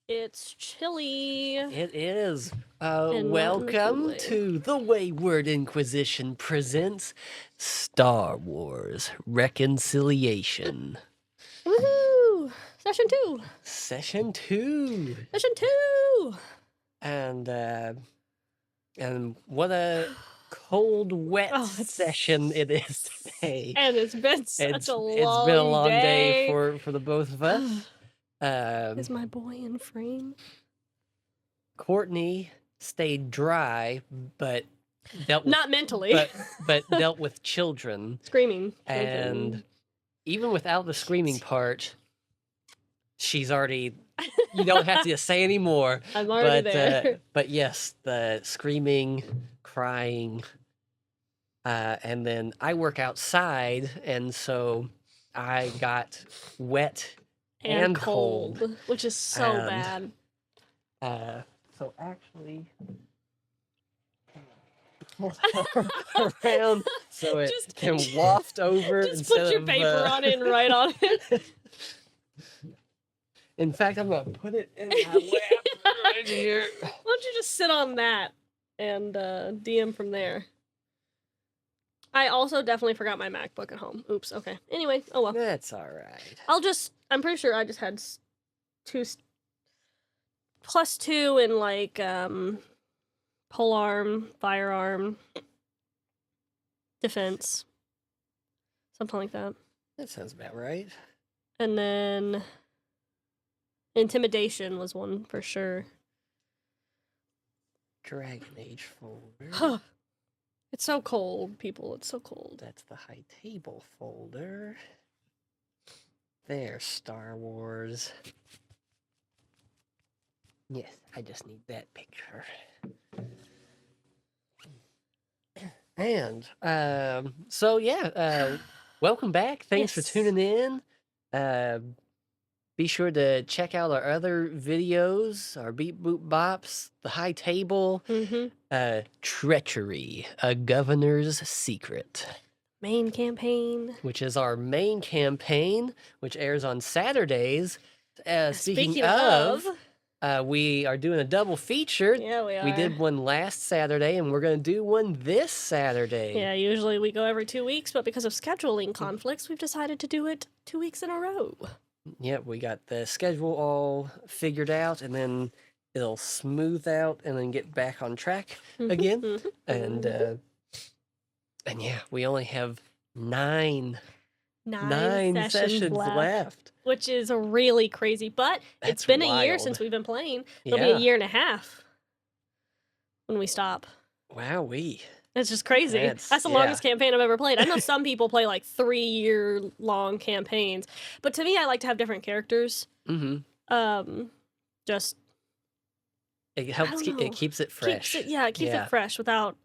It's chilly. It is. And Welcome to The Wayward Inquisition presents Star Wars Reconciliation. Woohoo! Session 2. Session 2. Session 2. And what a cold, wet session it is today. And it's been such a long been a long day for the both of us. Is my boy in frame? Courtney stayed dry, but not mentally, but dealt with children screaming. And even without the screaming part, she's already. You don't have to say any more. I'm already there. But yes, the screaming, crying, and then I work outside, and so I got wet and cold, which is so bad. So actually, around so it can waft over. Just put your paper on it and write on it. In fact, I'm gonna put it in my lap right here. Why don't you just sit on that and DM from there? I also definitely forgot my MacBook at home. Oops. Okay. Anyway. Oh well. That's all right. I'm pretty sure I just had +2 in like polearm, firearm, defense, something like that. That sounds about right. And then intimidation was one for sure. Dragon Age folder. It's so cold, people. It's so cold. That's the high table folder. There's Star Wars. Yes, I just need that picture. And so yeah, welcome back. Thanks for tuning in. Be sure to check out our other videos, our Beep Boop Bops, the High Table, Treachery, a Governor's Secret. Main campaign. Which is our main campaign, which airs on Saturdays. Speaking of, we are doing a double feature. Yeah, we are. We did one last Saturday, and we're going to do one this Saturday. Yeah, usually we go every 2 weeks, but because of scheduling conflicts, we've decided to do it 2 weeks in a row. Yep, we got the schedule all figured out, and then it'll smooth out and then get back on track again. And yeah, we only have nine sessions left. Which is really crazy, but it's been a year since we've been playing. It'll be a year and a half when we stop. Wowee. It's just crazy. That's the longest campaign I've ever played. I know some people play like 3-year-long campaigns, but to me, I like to have different characters. Just it helps. It keeps it fresh. It keeps it fresh without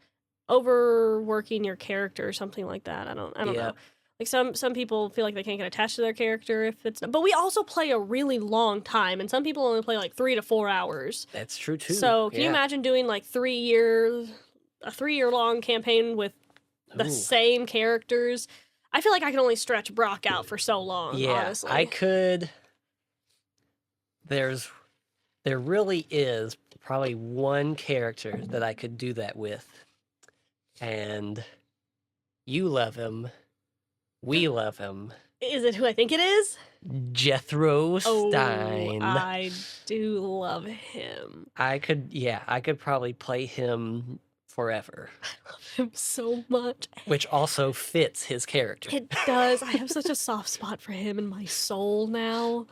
overworking your character or something like that. I don't know. Like some people feel like they can't get attached to their character if it's. But we also play a really long time, and some people only play like 3 to 4 hours. That's true too. So can you imagine doing like 3 years? A 3-year-long campaign with the same characters. I feel like I can only stretch Brock out for so long, honestly. I could. There really is probably one character that I could do that with. And you love him. We love him. Is it who I think it is? Jethro Stein. I do love him. I could probably play him forever. I love him so much. Which also fits his character. It does. I have such a soft spot for him in my soul now.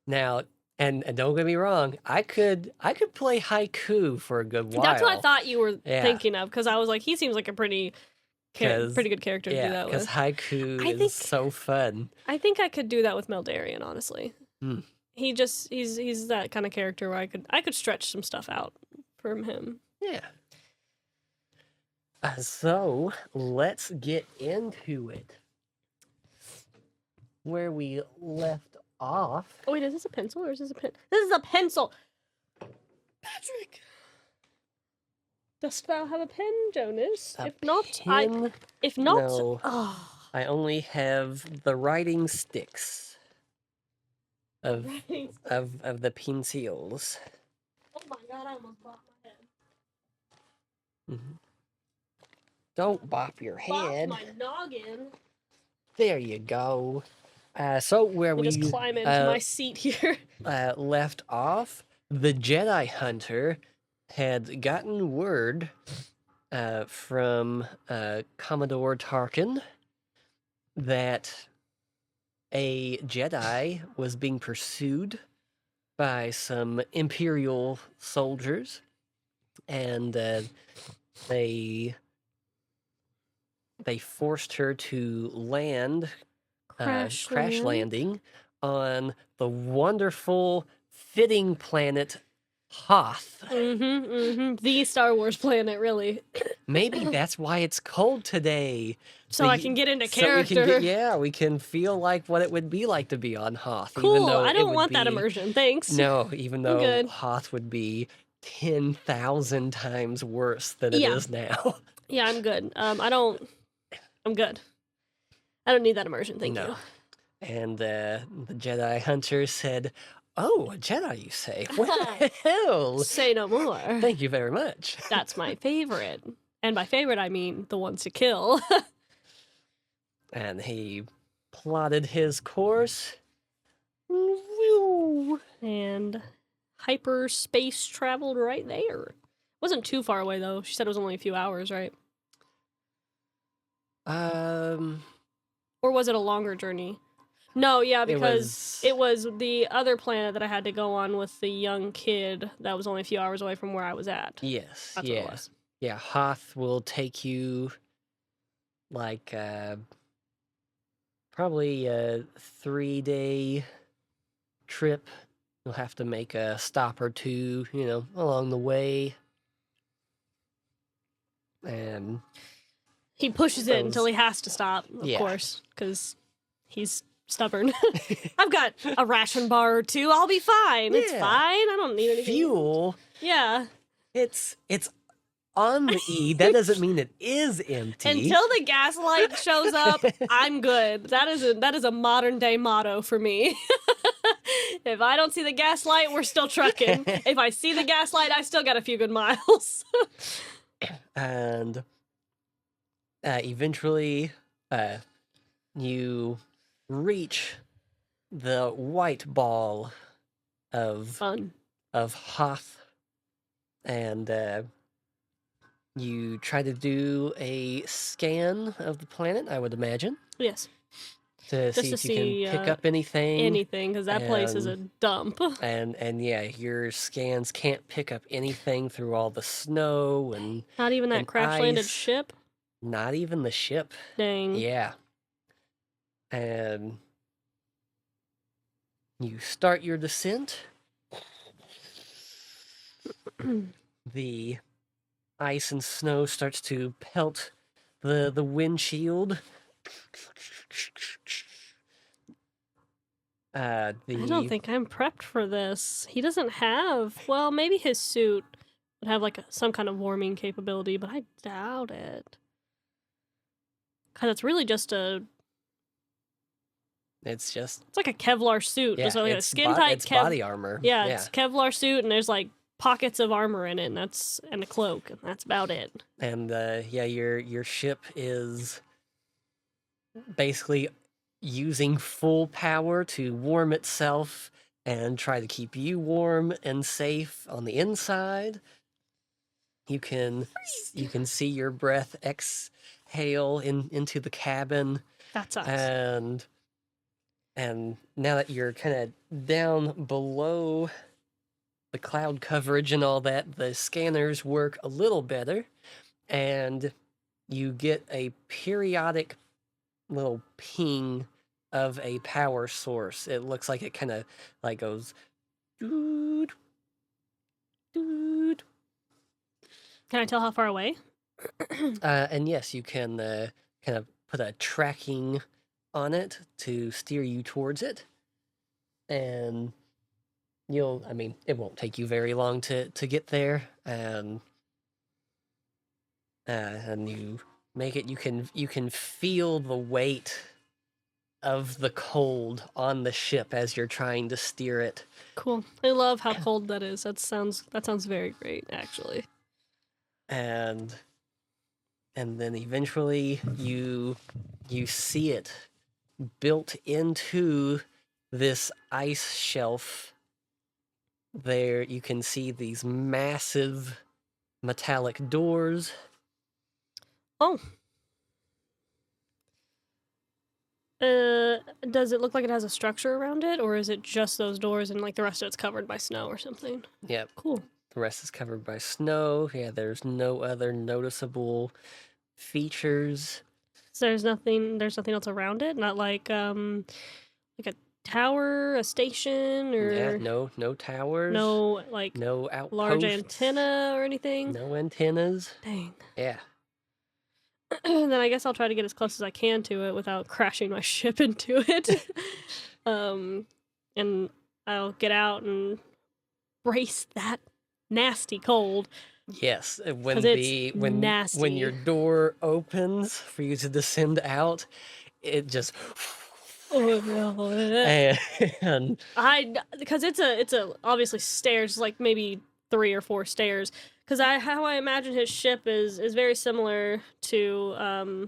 Now, and don't get me wrong, I could play Haiku for a good while. That's what I thought you were thinking of, because I was like, he seems like a pretty pretty good character to do that because with. Haiku I is think so fun. I think I could do that with Meldarian, honestly. Mm. He's that kind of character where I could stretch some stuff out from him. Yeah. So let's get into it. Where we left off. Oh wait, is this a pencil or is this a pen? This is a pencil. Patrick, dost thou have a pen, Jonas? If not, No. Oh. I only have the writing sticks of the pencils. Oh my god, I almost bopped my head. Mm-hmm. Don't bop your head. Bopped my noggin. There you go. So where we just climb into my seat here. Left off, the Jedi Hunter had gotten word from Commodore Tarkin that a Jedi was being pursued by some Imperial soldiers, and they forced her to land, crash landing on the wonderful, fitting planet Hoth. The Star Wars planet, really. Maybe that's why it's cold today. So I can get into character. We can feel like what it would be like to be on Hoth. Cool. Even though I don't want that immersion. Thanks. No, even though Hoth would be 10,000 times worse than it is now. Yeah, I'm good. I'm good. I don't need that immersion. Thank you. And the Jedi Hunter said, "Oh, a Jedi, you say? Well, say no more. Thank you very much. That's my favorite. And by favorite, I mean the ones to kill." And he plotted his course. And hyperspace traveled right there. Wasn't too far away, though. She said it was only a few hours, right? Or was it a longer journey? No, yeah, because it was the other planet that I had to go on with the young kid that was only a few hours away from where I was at. Yes, That's what it was. Yeah, Hoth will take you like probably a 3-day trip. You'll have to make a stop or two, along the way. And he pushes it until he has to stop, of course, because he's stubborn. I've got a ration bar or two. I'll be fine. It's fine. I don't need anything. Fuel. Yeah. It's on the E. That doesn't mean it is empty. Until the gaslight shows up, I'm good. That is a modern day motto for me. If I don't see the gaslight, we're still trucking. If I see the gaslight, I still got a few good miles. And eventually, you reach the white ball of Hoth, and you try to do a scan of the planet, I would imagine. Yes. To see if you can pick up anything. Anything, because that place is a dump. And yeah, your scans can't pick up anything through all the snow and not even that crash-landed ship? Not even the ship. Dang. Yeah. And you start your descent. The ice and snow starts to pelt the windshield. I don't think I'm prepped for this. He doesn't have... Well, maybe his suit would have like some kind of warming capability, but I doubt it. Because it's really just a... It's like a Kevlar suit. Yeah, just like a skin-tight it's body armor. Yeah, it's Kevlar suit, and there's like pockets of armor in it, and a cloak, and that's about it. And your ship is basically using full power to warm itself and try to keep you warm and safe on the inside. You can see your breath exhale into the cabin. That sucks. And now that you're kind of down below the cloud coverage and all that, the scanners work a little better. And you get a periodic little ping of a power source. It looks like it kind of like goes doot, doot. Can I tell how far away? And yes, you can kind of put a tracking on it to steer you towards it. And I mean, it won't take you very long to get there. And you make it, you can feel the weight of the cold on the ship as you're trying to steer it. Cool. I love how cold that is. That sounds very great, actually. And then eventually you see it built into this ice shelf. There you can see these massive metallic doors. Oh. Does it look like it has a structure around it, or is it just those doors and like the rest of it's covered by snow or something? Yep. Cool. The rest is covered by snow. Yeah, there's no other noticeable features. So there's nothing else around it? Not like a tower, a station, or Yeah, no towers. no like no outposts. Large antenna or anything? No antennas. Dang. Yeah. Then I guess I'll try to get as close as I can to it without crashing my ship into it. And I'll get out and brace that nasty cold. Yes, when nasty. when your door opens for you to descend out, it just Oh no! and because it's a obviously stairs, like maybe 3 or 4 stairs. Because how I imagine his ship is very similar to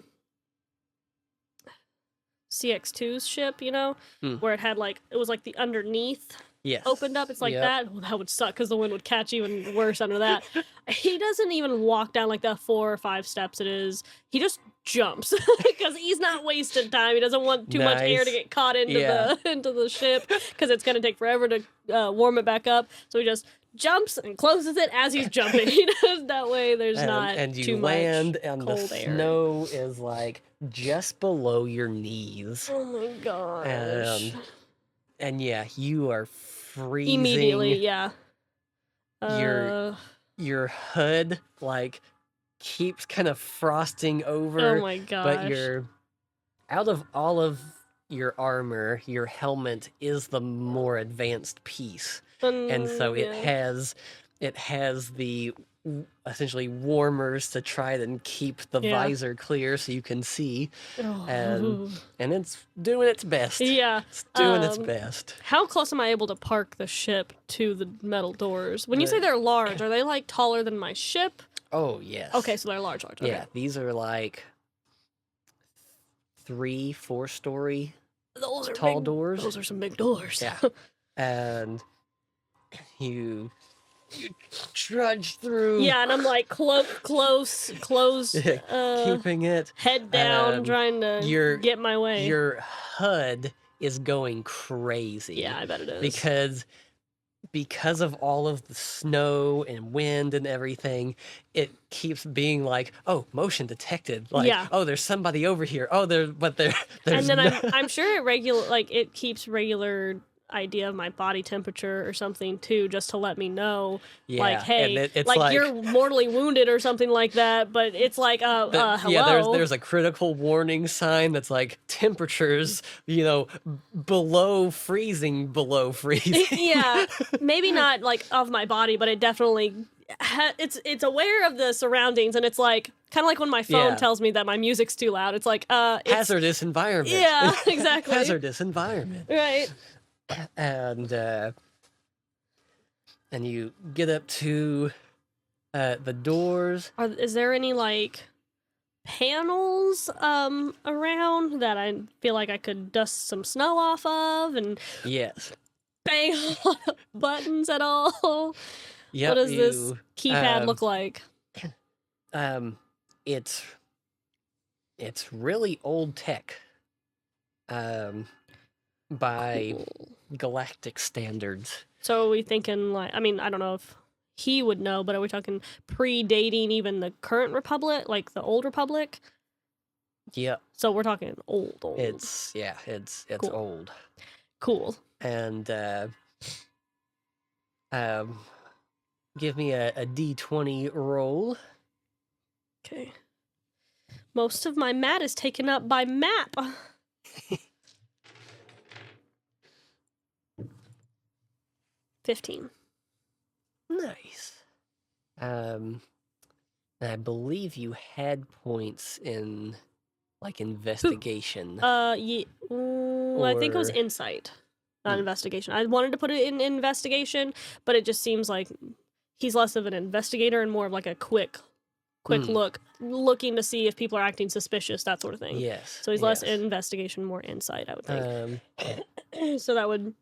CX2's ship, you know, where it had like it was like the underneath opened up. It's like that. Well, that would suck because the wind would catch even worse under that. He doesn't even walk down like the 4 or 5 steps it is. He just jumps because he's not wasting time. He doesn't want too much air to get caught into the ship because it's gonna take forever to warm it back up. So he just jumps and closes it as he's jumping. He does that way. There's not and you too land, much and cold the air. snow is like just below your knees. Oh my gosh! And yeah, you are freezing immediately. Yeah. Your hood like keeps kind of frosting over. Oh my gosh! But out of all of your armor, your helmet is the more advanced piece. And so it has the essentially warmers to try and keep the visor clear so you can see. And it's doing its best. Yeah. It's doing its best. How close am I able to park the ship to the metal doors? When you say they're large, are they like taller than my ship? Oh, yes. Okay, so they're large. Okay. Yeah, these are like 3-4 story tall doors. Those are some big doors. Yeah. And you trudge through. Yeah, and I'm like close, keeping it head down, trying to get my way. Your HUD is going crazy. Yeah, I bet it is. Because of all of the snow and wind and everything, it keeps being like, oh, motion detected. Like, oh, there's somebody over here. Oh, there's and then I'm sure it keeps regular idea of my body temperature or something too, just to let me know, like, hey, it's like you're mortally wounded or something like that. But it's like, hello. Yeah, there's a critical warning sign that's like temperatures, below freezing. Yeah, maybe not like of my body, but it definitely. It's aware of the surroundings, and it's like kind of like when my phone tells me that my music's too loud. It's like hazardous environment. Yeah, exactly. Hazardous environment. Right. And you get up to the doors. Is there any like panels around that I feel like I could dust some snow off of and bang on buttons at all? Yep, what does this keypad look like? It's really old tech. By galactic standards. So are we thinking like, I mean, I don't know if he would know, but are we talking predating even the current Republic, like the old Republic? Yep. So we're talking old. It's Cool. old. Cool. And give me a D20 roll. Okay. Most of my mat is taken up by map. 15. Nice. I believe you had points in like investigation. I think it was Or- insight, not investigation. I wanted to put it in investigation, but it just seems like he's less of an investigator and more of like a quick look, looking to see if people are acting suspicious, that sort of thing. Yes. So he's less investigation, more insight, I would think. So that would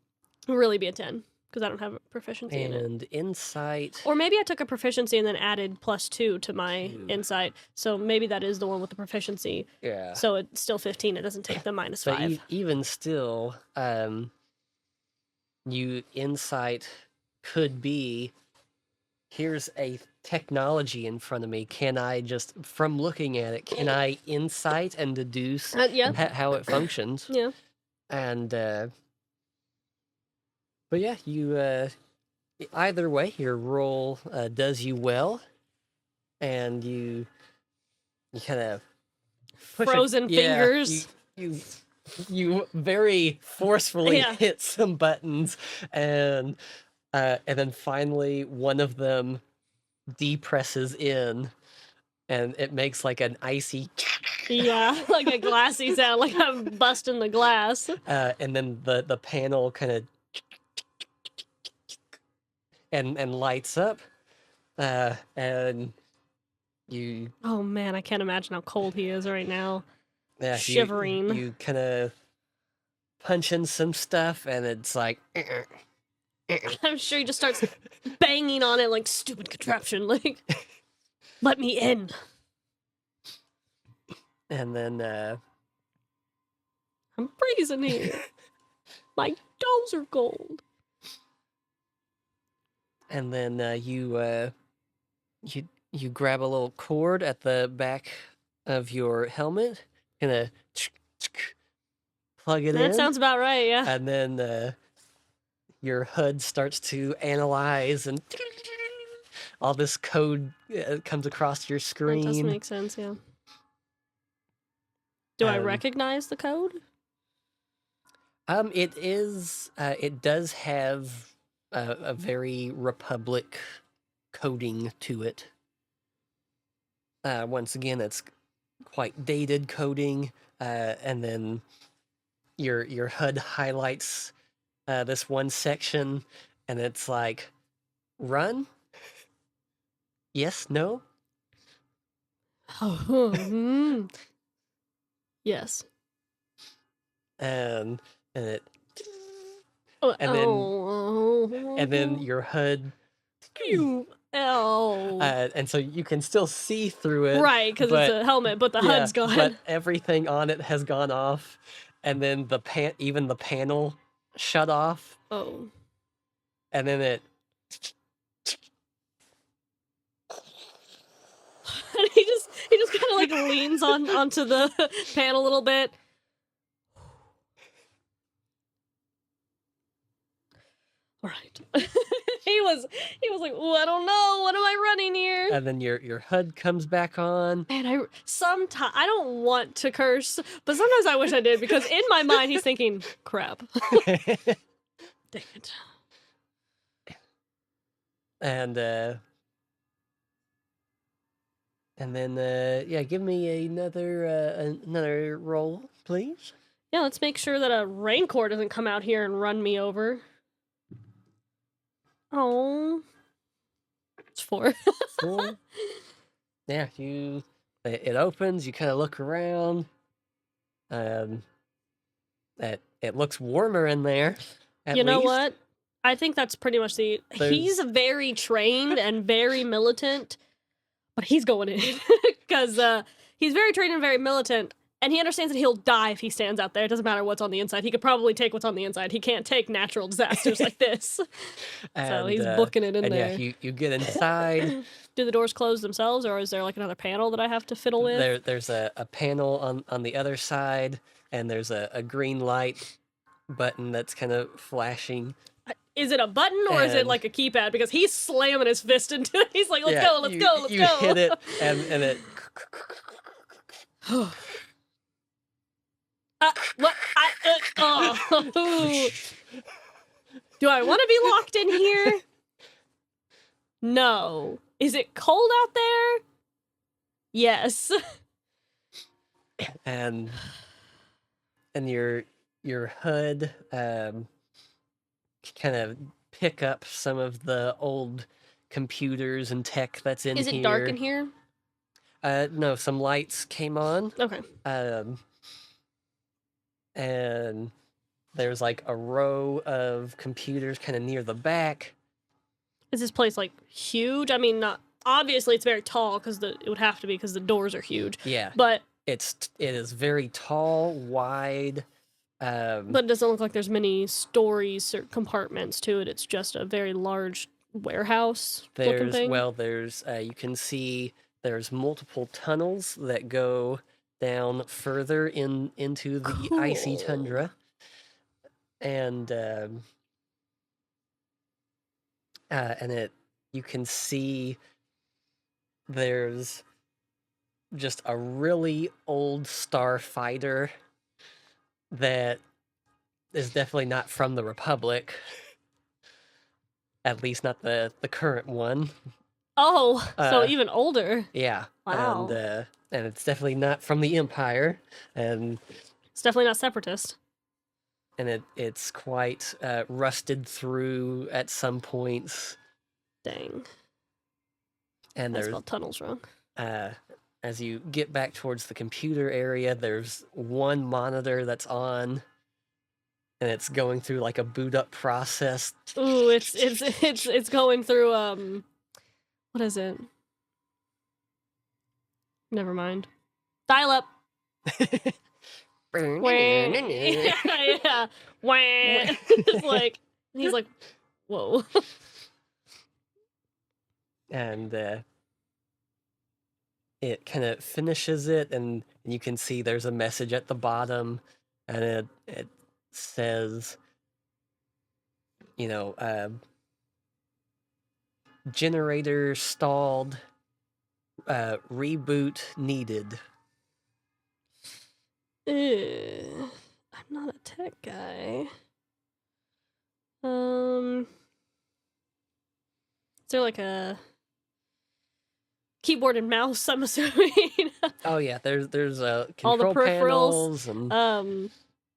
really be a 10, because I don't have a proficiency in it. And insight. Or maybe I took a proficiency and then added +2 to my insight. So maybe that is the one with the proficiency. Yeah. So it's still 15. It doesn't take the -5. But even still, you insight could be, here's a technology in front of me. Can I just, from looking at it, can I insight and deduce how it functions? Yeah. And, but yeah, you, either way, your roll does you well, and you kind of frozen fingers. You very forcefully hit some buttons, and then finally one of them depresses in, and it makes like an icy like a glassy sound, like I'm busting the glass. And then the panel kind of and lights up, and you. Oh man, I can't imagine how cold he is right now. Yeah, shivering. You kind of punch in some stuff, and it's like. I'm sure he just starts banging on it like stupid contraption, like, let me in. And then I'm freezing here. My toes are cold. And then you grab a little cord at the back of your helmet, kind of plug it in. That sounds about right, yeah. And then your HUD starts to analyze, and all this code comes across your screen. That does make sense, yeah. Do I recognize the code? It does have a very Republic coding to it. Once again, it's quite dated coding, and then your HUD highlights this one section, and it's like, run? Yes, no? Yes. And it and then your HUD and so you can still see through it, right, because it's a helmet, but the HUD's gone. But everything on it has gone off, and then even the panel shut off. Oh. And then it he just kind of like leans onto the panel a little bit. All right. he was like, oh, I don't know, what am I running here? And then your HUD comes back on. Man, I don't want to curse, but sometimes I wish I did, because in my mind he's thinking, crap. Dang it. And then give me another roll, please. Yeah, let's make sure that a Rancor doesn't come out here and run me over. Oh. It's 4. 4. Yeah, it opens, you kind of look around. It looks warmer in there. You know what? I think that's pretty much he's very trained and very militant, but he's going in because he's very trained and very militant, And he understands that he'll die if he stands out there. It doesn't matter what's on the inside. He could probably take what's on the inside. He can't take natural disasters like this. So he's booking it in there. Yeah, you get inside. Do the doors close themselves, or is there like another panel that I have to fiddle with? There's a panel on the other side, and there's a green light button that's kind of flashing. Is it a button or is it like a keypad? Because he's slamming his fist into it. He's like, let's go, let's go. You hit it, and it... What? Do I want to be locked in here? No. Is it cold out there? Yes. And your HUD kind of pick up some of the old computers and tech that's in here. Is it dark in here? No, some lights came on. Okay. And there's like a row of computers kind of near the back. Is this place like huge? I mean, not obviously it's very tall because it would have to be because the doors are huge. Yeah, but it is very tall, wide. But it doesn't look like there's many stories or compartments to it. It's just a very large warehouse looking thing. There's you can see there's multiple tunnels that go down further into the icy tundra, and you can see there's just a really old starfighter that is definitely not from the Republic, at least not the current one. Oh, so even older. Yeah. Wow. And it's definitely not from the Empire, and it's definitely not separatist. And it's quite rusted through at some points. Dang. And I spelled tunnels wrong. As you get back towards the computer area, there's one monitor that's on, and it's going through like a boot up process. Ooh, it's going through what is it? Never mind. Dial up. Yeah. It's like he's like, whoa. And it kind of finishes it, and you can see there's a message at the bottom, and it says, you know, generator stalled, reboot needed. I'm not a tech guy. Is there like a keyboard and mouse, I'm assuming? Oh yeah, there's control all the peripherals and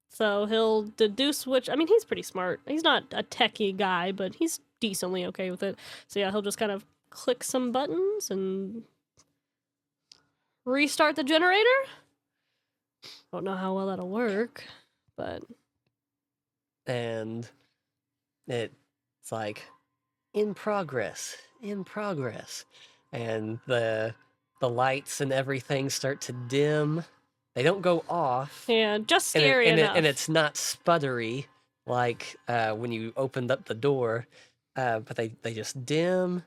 so he'll deduce which, I mean, he's pretty smart. He's not a techie guy, but he's decently okay with it. So yeah, he'll just kind of click some buttons and restart the generator. Don't know how well that'll work, but and it's like in progress, and the lights and everything start to dim. They don't go off. Yeah, just scary enough. And it's not sputtery like when you opened up the door, but they just dim,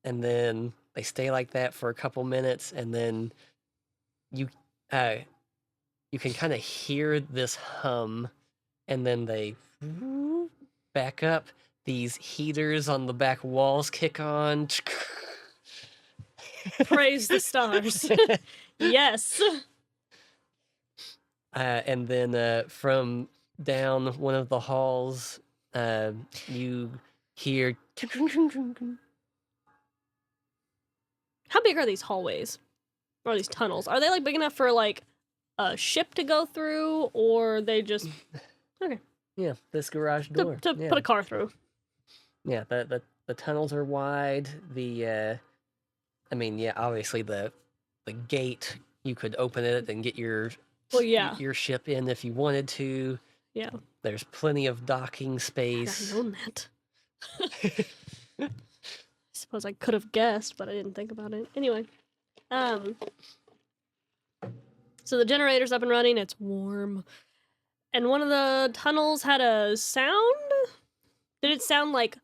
and then they stay like that for a couple minutes, and then you can kind of hear this hum, and then they back up. These heaters on the back walls kick on. Praise the stars. Yes. And then from down one of the halls, you hear... How big are these hallways? Or these tunnels? Are they like big enough for like a ship to go through, or they just... Okay. Yeah, this garage door. To put a car through. Yeah, the tunnels are wide. I mean, yeah, obviously the gate, you could open it and get your ship in if you wanted to. Yeah. There's plenty of docking space. I've known that. I suppose I could have guessed, but I didn't think about it. Anyway. So the generator's up and running. It's warm. And one of the tunnels had a sound? Did it sound like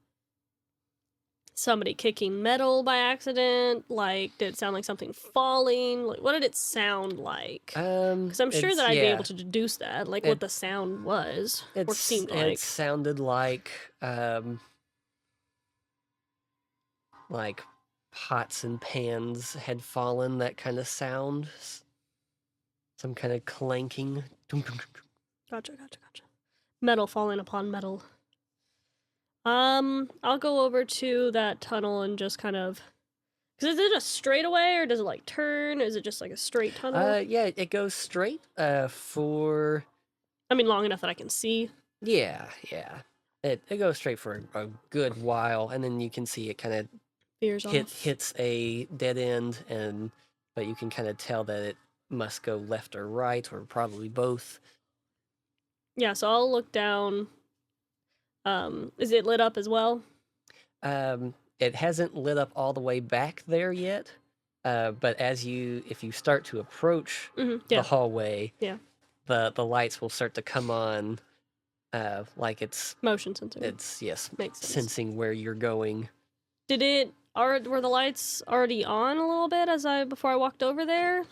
somebody kicking metal by accident? Like, did it sound like something falling? Like, what did it sound like? Because I'm sure that I'd be able to deduce that, like what the sound was, or seemed like. It sounded like pots and pans had fallen, that kind of sound. Some kind of clanking. Gotcha. Metal falling upon metal. I'll go over to that tunnel and just kind of... Because is it a straightaway, or does it, like, turn? Is it just, like, a straight tunnel? Yeah, it goes straight, for... I mean, long enough that I can see. Yeah. It goes straight for a good while, and then you can see it kind of hits a dead end, but you can kind of tell that it must go left or right, or probably both. Yeah, so I'll look down. Is it lit up as well? It hasn't lit up all the way back there yet, but if you start to approach the hallway, the lights will start to come on, like it's motion sensing. It's makes sense. Sensing where you're going. Were the lights already on a little bit before I walked over there,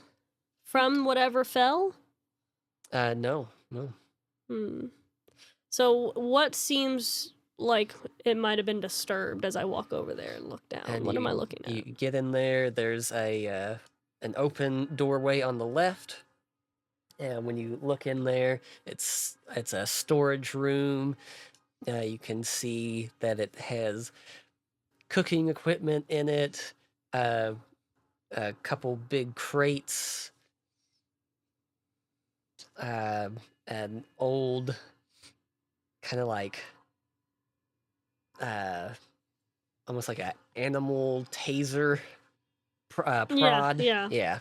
from whatever fell? No. So what seems like it might have been disturbed as I walk over there and look down? And what am I looking at? You get in there, there's an open doorway on the left. And when you look in there, it's a storage room. You can see that it has cooking equipment in it, a couple big crates, an old kind of like almost like an animal taser prod. Yeah.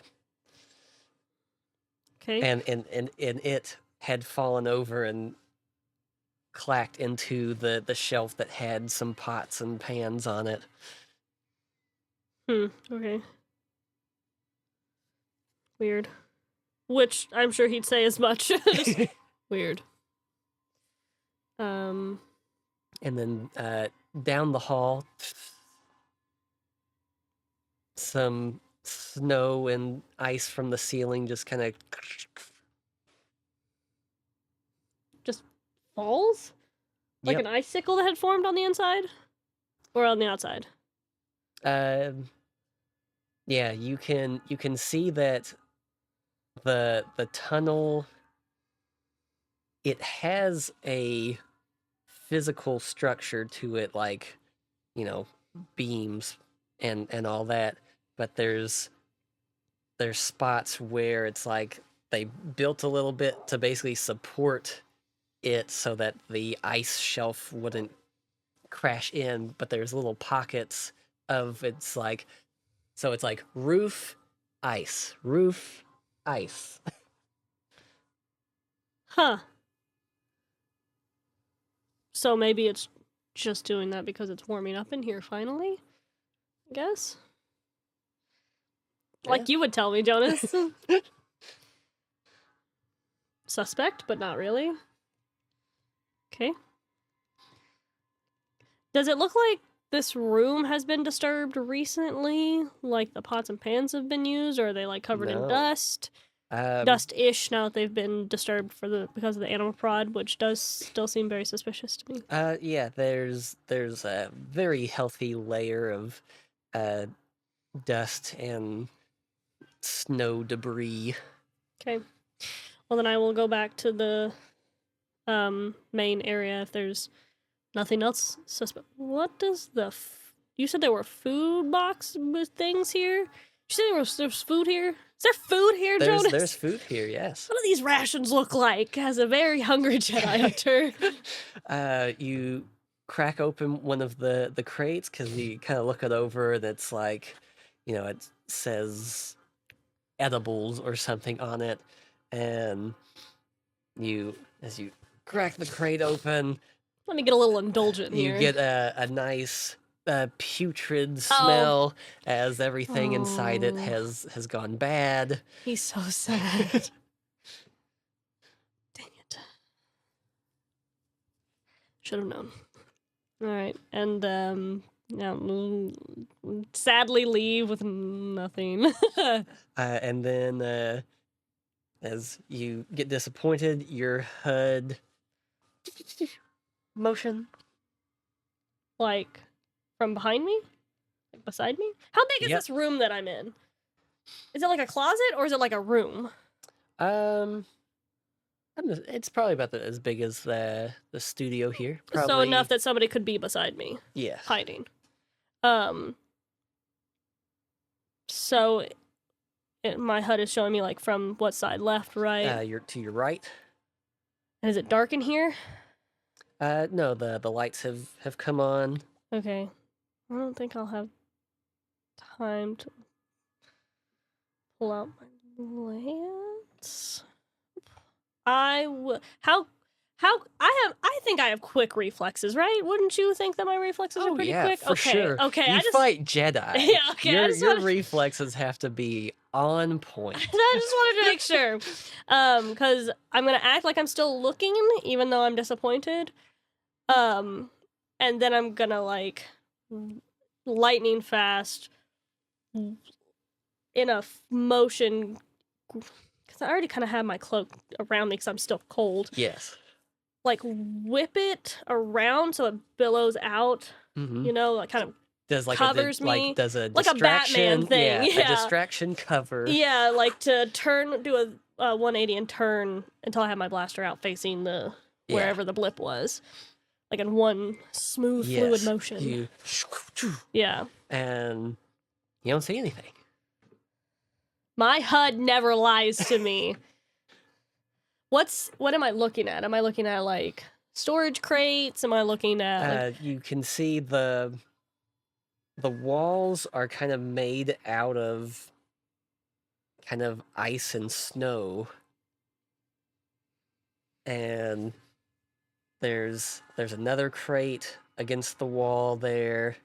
Okay. And it had fallen over and clacked into the shelf that had some pots and pans on it. Okay. Weird. Which I'm sure he'd say as much. Weird. And then down the hall, some snow and ice from the ceiling just kind of falls? Like an icicle that had formed on the inside? Or on the outside? Yeah, you can see that the tunnel, it has a physical structure to it, like, beams and all that, but there's spots where it's like they built a little bit to basically support it so that the ice shelf wouldn't crash in, but there's little pockets of it's like roof, ice. Huh. So maybe it's just doing that because it's warming up in here finally? I guess? Yeah. Like you would tell me, Jonas. Suspect, but not really. Okay. Does it look like this room has been disturbed recently? Like the pots and pans have been used, or are they like covered in dust? Dust-ish now that they've been disturbed because of the animal prod, which does still seem very suspicious to me. Yeah, there's a very healthy layer of dust and snow debris. Okay. Well, then I will go back to the main area if there's nothing else suspect. What does you said there were food box things here? You said there's food here? Is there food here, Jonas? There's food here, yes. What do these rations look like as a very hungry Jedi Hunter? You crack open one of the crates because you kind of look it over and it's like, it says edibles or something on it. And as you crack the crate open, let me get a little indulgent here. You get a nice putrid smell as everything inside it has gone bad. He's so sad. Should have known. All right, and sadly leave with nothing. And then as you get disappointed, your HUD motion. Like from behind me, like beside me. How big is Yep. this room that I'm in? Is it like a closet or is it like a room? It's probably about as big as the studio here. Probably. So enough that somebody could be beside me. Yeah. Hiding. So my HUD is showing me like from what side? Left, right? You're to your right. And is it dark in here? No, the lights have come on. Okay. I don't think I'll have time to pull out my lance. I think I have quick reflexes, right? Wouldn't you think that my reflexes are pretty quick? For sure. Okay, you fight Jedi. Yeah, okay. Your reflexes have to be on point. I just wanted to make sure. Because I'm gonna act like I'm still looking, even though I'm disappointed. And then I'm gonna like lightning fast in a motion, because I already kind of have my cloak around me because I'm still cold. Yes. Like whip it around so it billows out. Mm-hmm. You know, like kind of does like covers me, like does a like a Batman thing. Yeah, a distraction cover. Yeah, like to do a 180 and turn until I have my blaster out facing the wherever the blip was, like in one smooth fluid motion. Yeah, and you don't see anything. My HUD never lies to me. What am I looking at? Am I looking at like storage crates? Am I looking at you can see the walls are kind of made out of kind of ice and snow. And there's another crate against the wall there.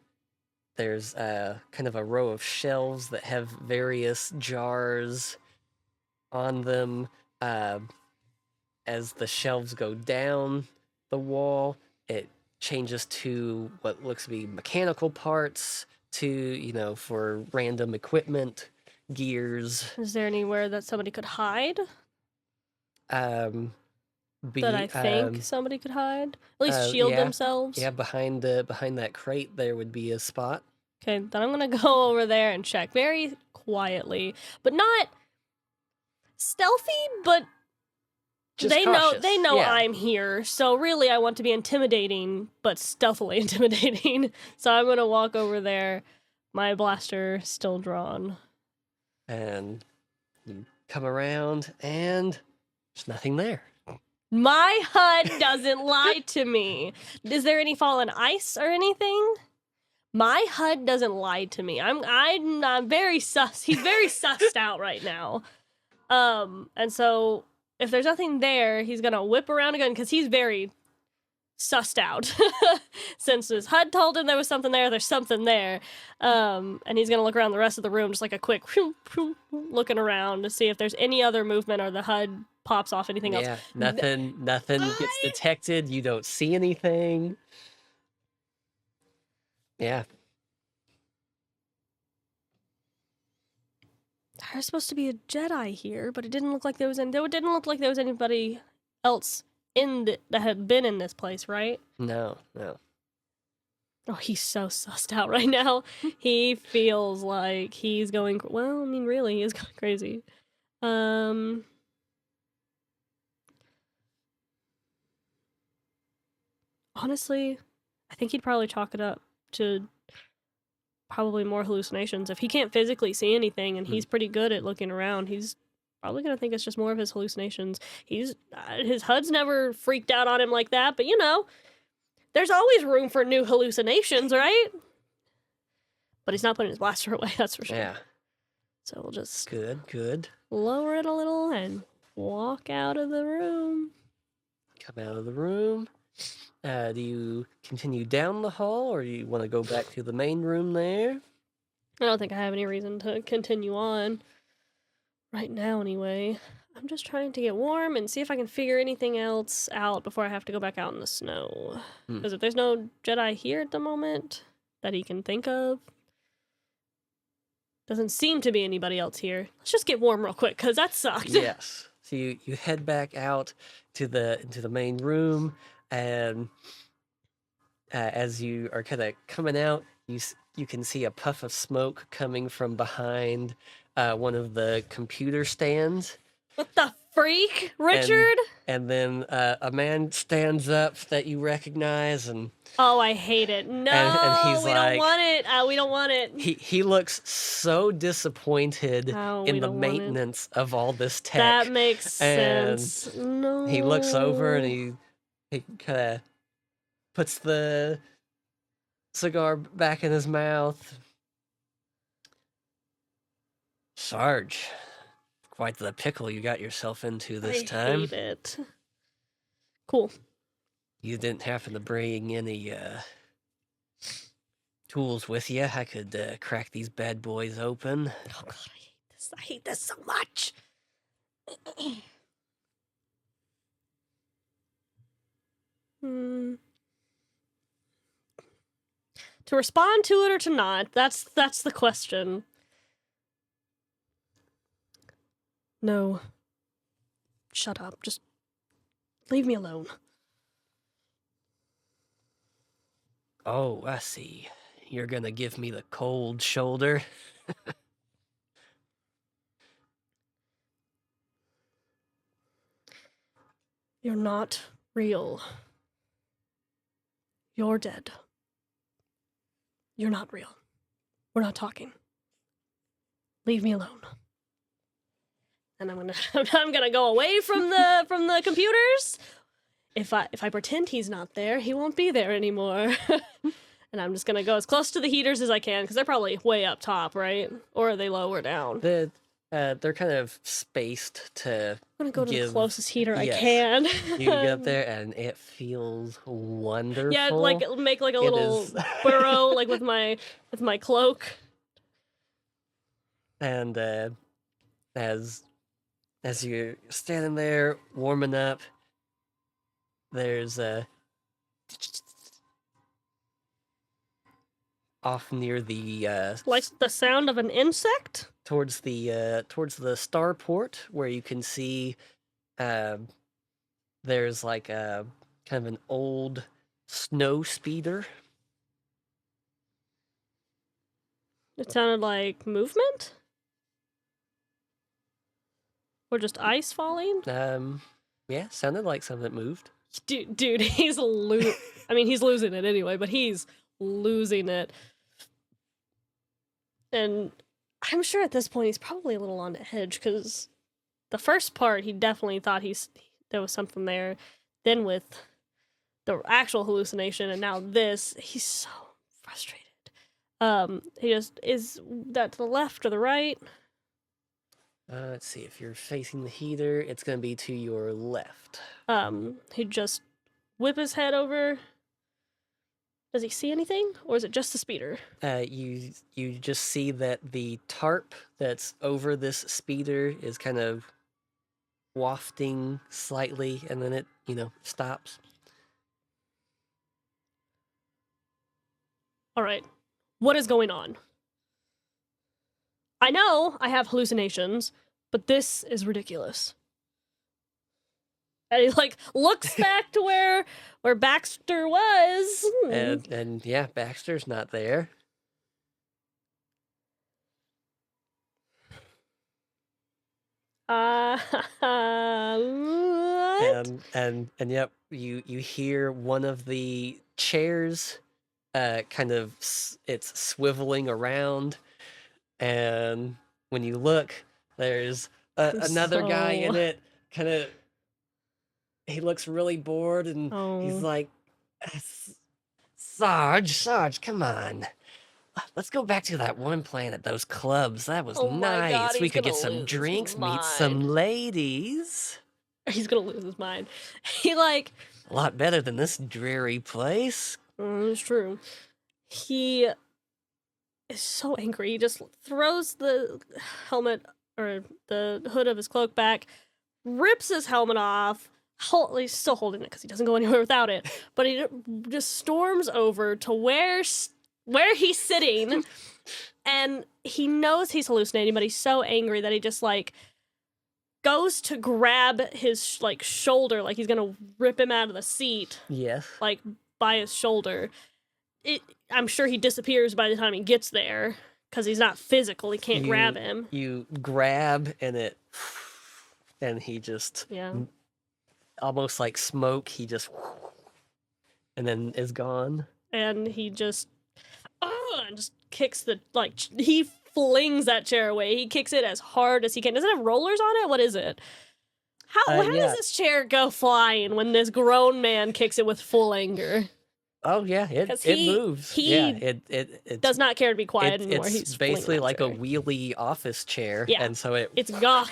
There's kind of a row of shelves that have various jars on them. As the shelves go down the wall, it changes to what looks to be mechanical parts to, for random equipment, gears. Is there anywhere that somebody could hide? That I think somebody could hide? At least shield themselves? Yeah, behind that crate there would be a spot. Okay, then I'm gonna go over there and check very quietly, but not stealthy, but just they cautious. know I'm here, so really I want to be intimidating, but stealthily intimidating. So I'm gonna walk over there, my blaster still drawn. And you come around, and there's nothing there. My HUD doesn't lie to me. Is there any fallen ice or anything? My HUD doesn't lie to me. I'm very sus. He's very sussed out right now. And so if there's nothing there, he's gonna whip around again because he's very sussed out. Since his HUD told him there was something there, there's something there. And he's gonna look around the rest of the room, just like a quick looking around to see if there's any other movement or the HUD pops off anything else. Yeah, nothing gets detected. You don't see anything. Yeah. There's supposed to be a Jedi here, but it didn't look like there was anybody else that had been in this place, right? No. Oh, he's so sussed out right now. He feels like he's going. Well, I mean, really, he is going crazy. Honestly, I think he'd probably chalk it up to probably more hallucinations. If he can't physically see anything and he's pretty good at looking around, he's probably gonna think it's just more of his hallucinations. His HUD's never freaked out on him like that, but there's always room for new hallucinations, right? But he's not putting his blaster away, that's for sure. Yeah. So we'll just good. Lower it a little and walk out of the room. Come out of the room. Do you continue down the hall, or do you want to go back to the main room there? I don't think I have any reason to continue on. Right now, anyway. I'm just trying to get warm and see if I can figure anything else out before I have to go back out in the snow. Because if there's no Jedi here at the moment that he can think of, doesn't seem to be anybody else here. Let's just get warm real quick, because that sucked. Yes. So you head back out to into the main room, and as you are kind of coming out, you can see a puff of smoke coming from behind one of the computer stands. What the freak, Richard? And then a man stands up that you recognize, and oh, I hate it. No, and he's we like, don't want it. We don't want it. He looks so disappointed in the don't want it. maintenance of all this tech. That makes sense. No. He looks over and he kind of puts the cigar back in his mouth. Sarge, quite the pickle you got yourself into this time. I hate it. Cool. You didn't happen to bring any tools with you. I could crack these bad boys open. Oh god, I hate this. I hate this so much. To respond to it or to not? That's the question. No. Shut up. Just leave me alone. Oh, I see. You're gonna give me the cold shoulder? You're not real. You're dead. You're not real. We're not talking. Leave me alone. And I'm gonna go away from the computers. If I pretend he's not there, he won't be there anymore. And I'm just gonna go as close to the heaters as I can, because they're probably way up top, right? Or are they lower down? They're kind of spaced to. I'm gonna go to the closest heater I can. You get up there and it feels wonderful. Yeah, like make like a little burrow, like with my cloak. And as you're standing there warming up, there's off near the like the sound of an insect towards the starport, where you can see there's like a kind of an old snow speeder. It sounded like movement, or just ice falling. Yeah, sounded like something that moved. Dude, he's I mean, he's losing it anyway, but he's losing it. And I'm sure at this point he's probably a little on edge, because the first part he definitely thought there was something there. Then with the actual hallucination, and now this, he's so frustrated. He just is that to the left or the right? Let's see, if you're facing the heater, it's gonna be to your left. He'd just whip his head over. Does he see anything, or is it just the speeder? You just see that the tarp that's over this speeder is kind of wafting slightly, and then it, stops. All right, what is going on? I know I have hallucinations, but this is ridiculous. And he looks back to where Baxter was. And yeah, Baxter's not there. What? And yep, you hear one of the chairs kind of it's swiveling around, and when you look, there's another guy in it, kind of. He looks really bored, and he's like, Sarge, come on. Let's go back to that one planet, those clubs. That was nice. God, we could get some drinks, meet some ladies. He's gonna lose his mind. He a lot better than this dreary place. It's true. He is so angry. He just throws the helmet or the hood of his cloak back, rips his helmet off. He's still holding it because he doesn't go anywhere without it. But he just storms over to where he's sitting, and he knows he's hallucinating, but he's so angry that he just like goes to grab his like shoulder, like he's gonna rip him out of the seat. Yes. Like by his shoulder. I'm sure he disappears by the time he gets there because he's not physical. He can't grab him. You grab and he just almost like smoke. He just and then is gone. And he just kicks he flings that chair away. He kicks it as hard as he can. Does it have rollers on it? What is it? How does this chair go flying when this grown man kicks it with full anger? Oh yeah, it moves. It does not care to be quiet anymore. It's basically like a wheelie office chair, and so it's gone.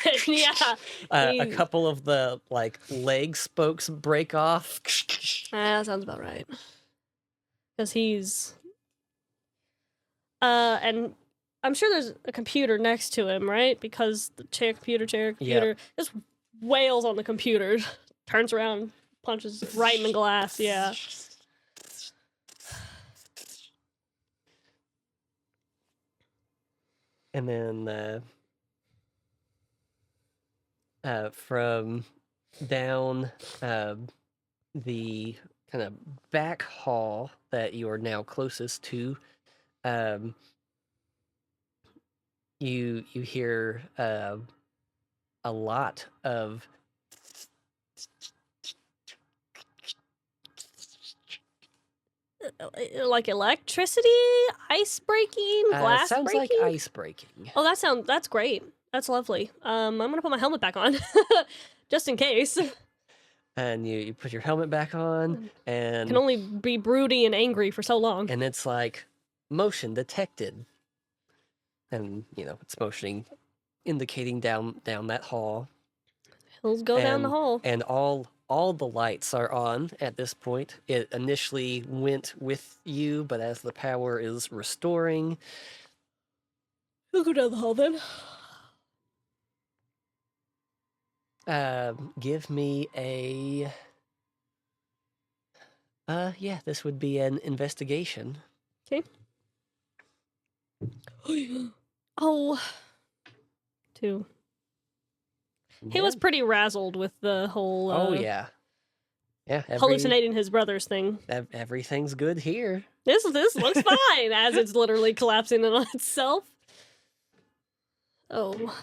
A couple of the like leg spokes break off. That sounds about right. Because he's and I'm sure there's a computer next to him, right? Because the computer just wails on the computer, turns around, punches right in the glass. Yeah. And then from down the kind of back hall that you are now closest to, you hear a lot of like electricity, ice breaking, glass sounds breaking? like ice breaking. Oh, that's great. That's lovely. I'm gonna put my helmet back on just in case. And you put your helmet back on, and can only be broody and angry for so long. And it's like motion detected, and it's motioning, indicating down that hall. Hills go down the hall, and all the lights are on at this point. It initially went with you, but as the power is restoring, we'll go down the hall then. Give me a this would be an investigation. Okay. Oh, 2. He was pretty razzled with the whole hallucinating his brother's thing. Everything's good here. This looks fine as it's literally collapsing in on itself. Oh.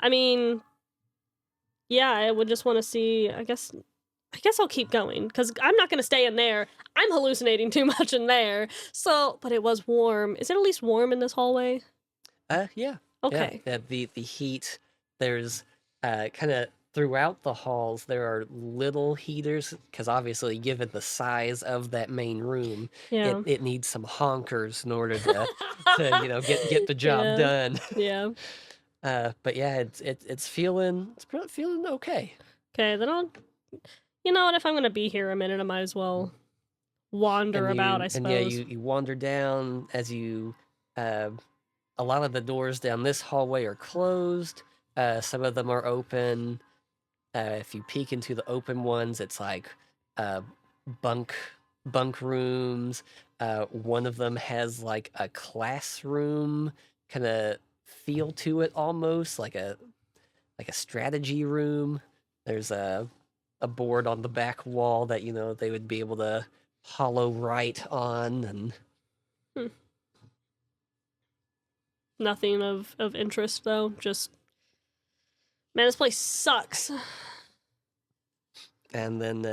I mean, yeah, I would just want to see, I guess I'll keep going, because I'm not going to stay in there. I'm hallucinating too much in there. So, but it was warm. Is it at least warm in this hallway? Yeah. Okay. Yeah. The heat, there's kind of throughout the halls, there are little heaters, because obviously, given the size of that main room, it needs some honkers in order to get the job done. Yeah. But yeah, it's feeling okay. Okay, then I'll. You know what? If I'm gonna be here a minute, I might as well wander about. I suppose. And yeah, you wander down as you. A lot of the doors down this hallway are closed. Some of them are open. If you peek into the open ones, it's like bunk rooms. One of them has like a classroom kind of feel to it, almost like a strategy room. There's a board on the back wall that they would be able to hollow write on, and nothing of interest though. Just, man, this place sucks. And then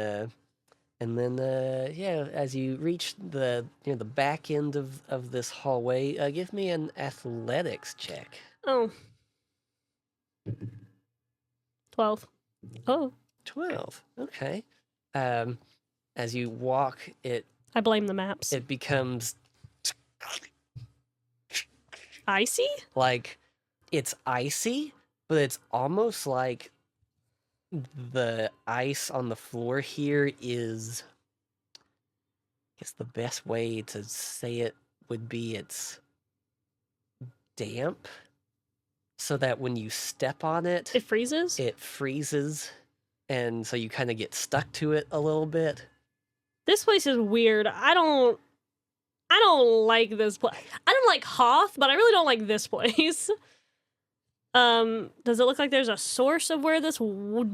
as you reach the the back end of this hallway, give me an athletics check. Oh. 12. Oh. 12. Okay. As you walk, I blame the maps. It becomes icy? Like, it's icy, but it's almost like the ice on the floor here is, I guess the best way to say it would be it's damp. so that when you step on it, It freezes? it freezes, and so you kind of get stuck to it a little bit. This place is weird. I don't like this place. I don't like Hoth, but I really don't like this place. Does it look like there's a source of where this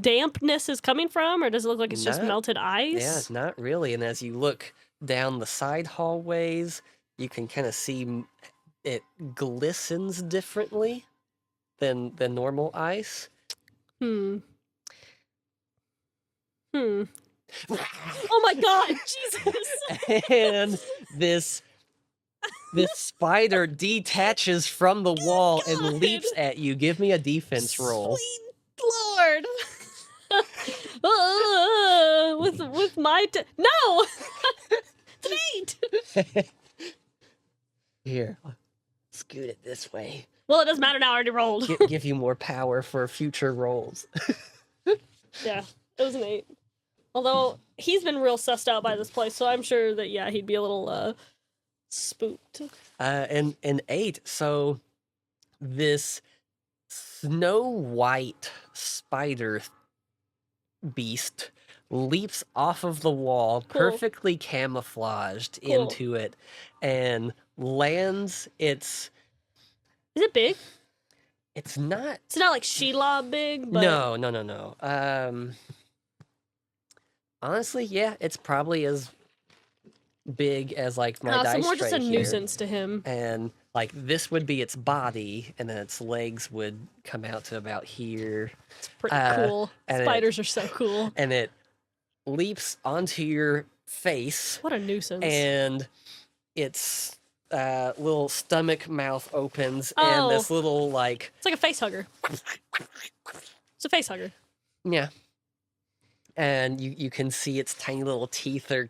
dampness is coming from, or does it look like it's just melted ice? Yeah, not really. And as you look down the side hallways, you can kind of see it glistens differently than normal ice. Oh my god, Jesus! And this spider detaches from the wall and leaps at you. Give me a defense roll. Sweet Lord! With my no! It's an 8! Here, scoot it this way. Well, it doesn't matter now, I already rolled. Give you more power for future rolls. Yeah, it was an 8. Although, he's been real sussed out by this place, so I'm sure that, yeah, he'd be a little, spooked. And 8, so this snow white spider beast leaps off of the wall, perfectly camouflaged into it, and lands its... Is it big? It's not like Sheila big, but... No. Honestly, yeah, it's probably as big as, like, my dice so more just tray a here. nuisance to him. And, like, this would be its body, and then its legs would come out to about here. It's pretty cool. Spiders are so cool. And it leaps onto your face. What a nuisance. And its little stomach mouth opens, and this little, like... It's like a face hugger. It's a face hugger. Yeah. And you can see its tiny little teeth are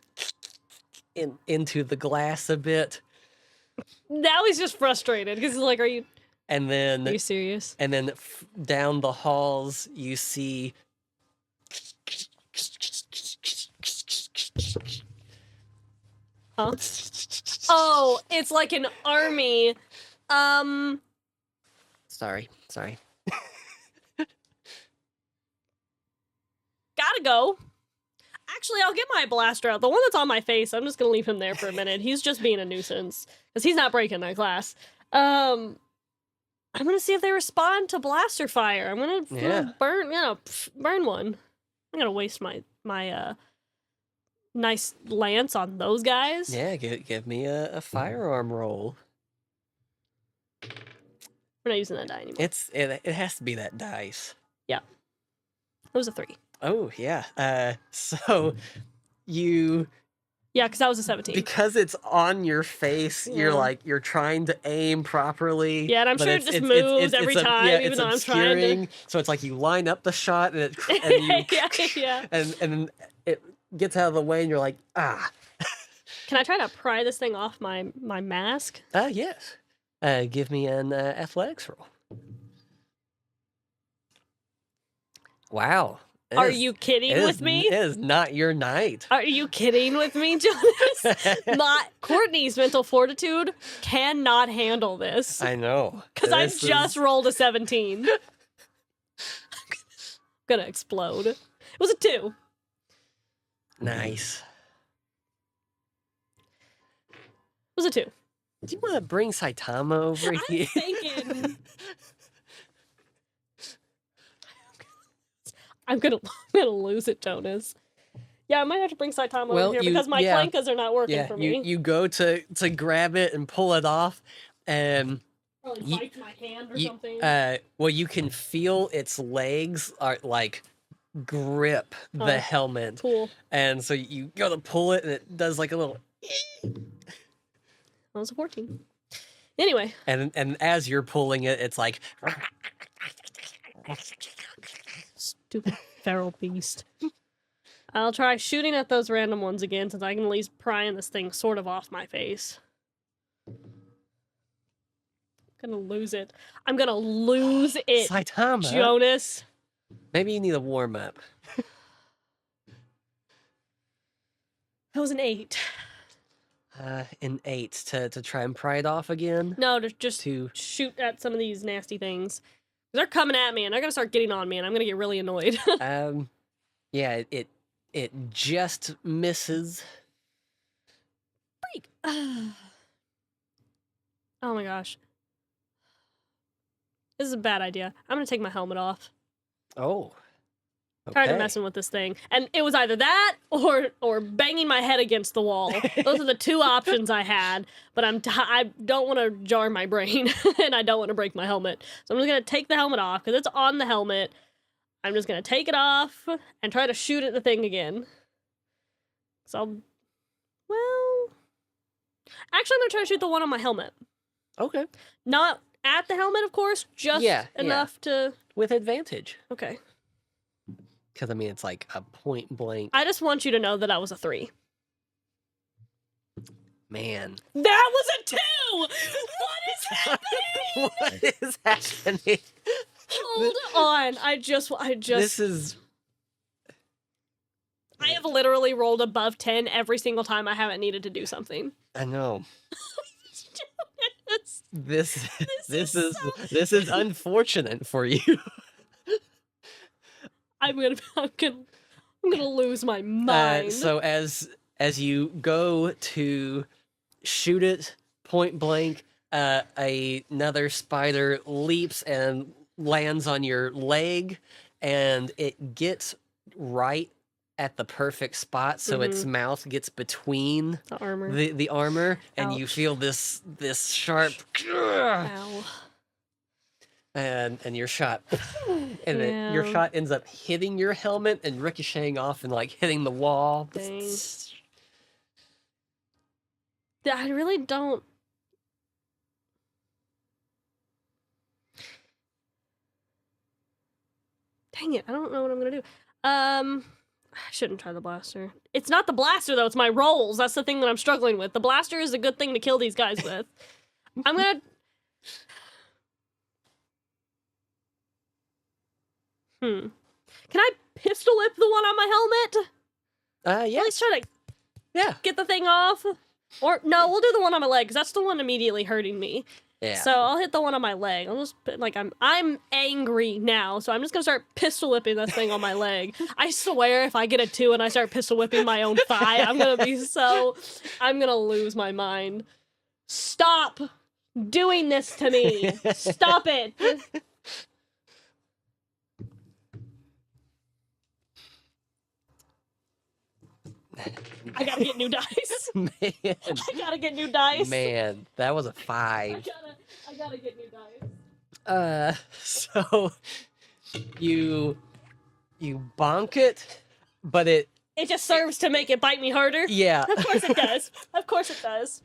into the glass a bit. Now he's just frustrated, because he's like, are you serious? And then down the halls, you see... Huh? Oh, it's like an army. Sorry. Gotta go. Actually, I'll get my blaster out. The one that's on my face, I'm just gonna leave him there for a minute. He's just being a nuisance, because he's not breaking my glass. I'm gonna see if they respond to blaster fire. I'm gonna burn one. I'm gonna waste my nice lance on those guys. Yeah, give me a firearm roll. We're not using that die anymore. It has to be that dice. Yeah. It was a 3. Oh, yeah. So you... Yeah, because that was a 17. Because it's on your face, you're trying to aim properly. Yeah, and I'm sure it just moves every time, even though I'm trying to... So it's like you line up the shot, and yeah. And then it gets out of the way, and you're like, ah. Can I try to pry this thing off my mask? Yes. Give me an athletics roll. Wow. Are you kidding with me? It is not your night. Are you kidding with me, Jonas? Courtney's mental fortitude cannot handle this. I know. Because I just rolled a 17. I'm gonna explode. It was a 2. Nice. It was a 2. Do you want to bring Saitama over here? I'm thinking... I'm gonna lose it, Jonas. Yeah, I might have to bring Saitama over here because my clankas are not working for me. You go to grab it and pull it off, and probably bites my hand or something. Well, you can feel its legs are like grip the helmet. Cool. And so you go to pull it, and it does like a little. That was a 14. Anyway. And as you're pulling it, it's like. Stupid feral beast. I'll try shooting at those random ones again, since I can at least prying this thing sort of off my face. I'm gonna lose it. I'm gonna lose it, Saitama. Jonas. Maybe you need a warm up. That was an 8. An 8 to try and pry it off again? No, to just shoot at some of these nasty things. They're coming at me, and they're gonna start getting on me, and I'm gonna get really annoyed. Yeah, it just misses. Freak. Oh my gosh. This is a bad idea. I'm gonna take my helmet off. Oh. Tired of messing with this thing. And it was either that or banging my head against the wall. Those are the two options I had, but I don't want to jar my brain, and I don't want to break my helmet. So I'm just going to take the helmet off, because it's on the helmet. I'm just going to take it off and try to shoot at the thing again. So, well... Actually, I'm going to try to shoot the one on my helmet. Okay. Not at the helmet, of course, just enough to... With advantage. Okay. Because, I mean, it's like a point blank. I just want you to know that I was a 3. Man. That was a 2! What is happening? What is happening? Hold on. I just... This is... I have literally rolled above 10 every single time I haven't needed to do something. I know. This is unfortunate for you. I'm gonna lose my mind. So as you go to shoot it point blank, another spider leaps and lands on your leg, and it gets right at the perfect spot, so its mouth gets between the armor, the armor, and Ouch. you feel this sharp. Ow. And your shot, and then your shot ends up hitting your helmet and ricocheting off and like hitting the wall. Dang. I really don't. Dang it! I don't know what I'm gonna do. I shouldn't try the blaster. It's not the blaster though. It's my rolls. That's the thing that I'm struggling with. The blaster is a good thing to kill these guys with. I'm gonna. Can I pistol whip the one on my helmet? Yeah. Let's try to get the thing off. Or, no, we'll do the one on my leg, because that's the one immediately hurting me. Yeah. So I'll hit the one on my leg. I'll just, like, I'm angry now, so I'm just gonna start pistol whipping this thing on my leg. I swear if I get a 2 and I start pistol whipping my own thigh, I'm gonna lose my mind. Stop doing this to me. Stop it. I gotta get new dice. Man. I gotta get new dice. Man, that was a 5. I gotta get new dice. So you bonk it, but it just serves to make it bite me harder. Yeah. Of course it does. Of course it does.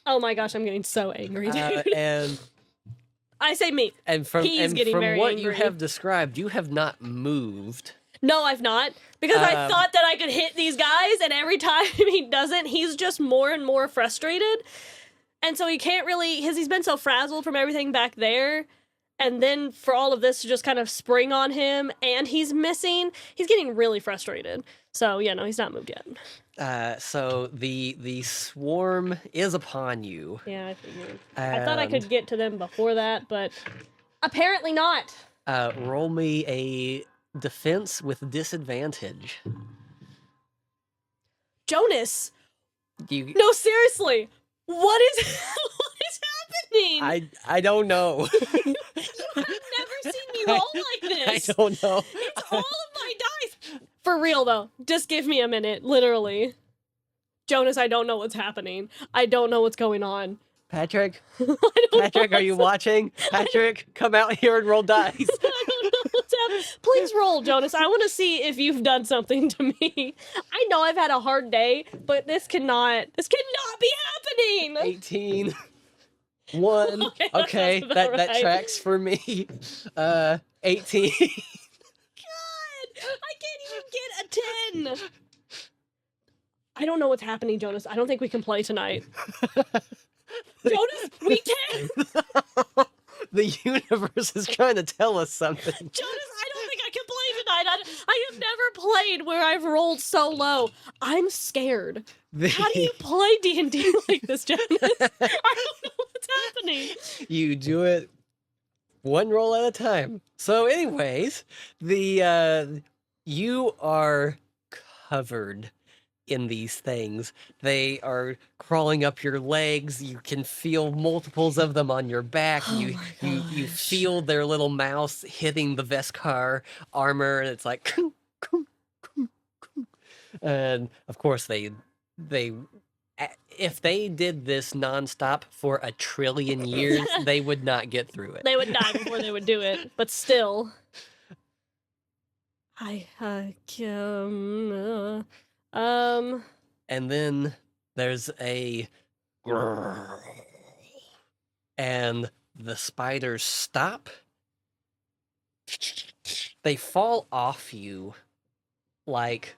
Oh my gosh, I'm getting so angry, dude. And I say me. And from He's and getting from very what angry. you have described, you have not moved. No, I've not. Because I thought that I could hit these guys, and every time he doesn't, he's just more and more frustrated. And so he can't really, because he's been so frazzled from everything back there, and then for all of this to just kind of spring on him, and he's missing, he's getting really frustrated. So, yeah, no, he's not moved yet. So the swarm is upon you. Yeah, I figured. I thought I could get to them before that, but apparently not. Roll me a defense with disadvantage. Jonas! No, seriously! What is happening? I don't know. You have never seen me roll like this. I don't know. It's all of my dice. For real, though. Just give me a minute, literally. Jonas, I don't know what's happening. I don't know what's going on. Patrick? Patrick, are you watching? Patrick, come out here and roll dice. I don't know what's happening. Please roll, Jonas. I want to see if you've done something to me. I know I've had a hard day, but this cannot be happening. 18. 1. Okay, that tracks for me. 18. God, I can't even get a 10. I don't know what's happening, Jonas. I don't think we can play tonight. Jonas, we can! The universe is trying to tell us something. Jonas, I don't think I can play tonight. I have never played where I've rolled so low. I'm scared. How do you play D&D like this, Jonas? I don't know what's happening. You do it one roll at a time. So, anyways, you are covered in these things. They are crawling up your legs. You can feel multiples of them on your back. Oh you my you gosh. feel their little mouths hitting the Vescar armor, and it's like, and of course they if they did this nonstop for 1,000,000,000,000 years, they would not get through it. They would die before they would do it, but still. And then there's a and the spiders stop. They fall off you like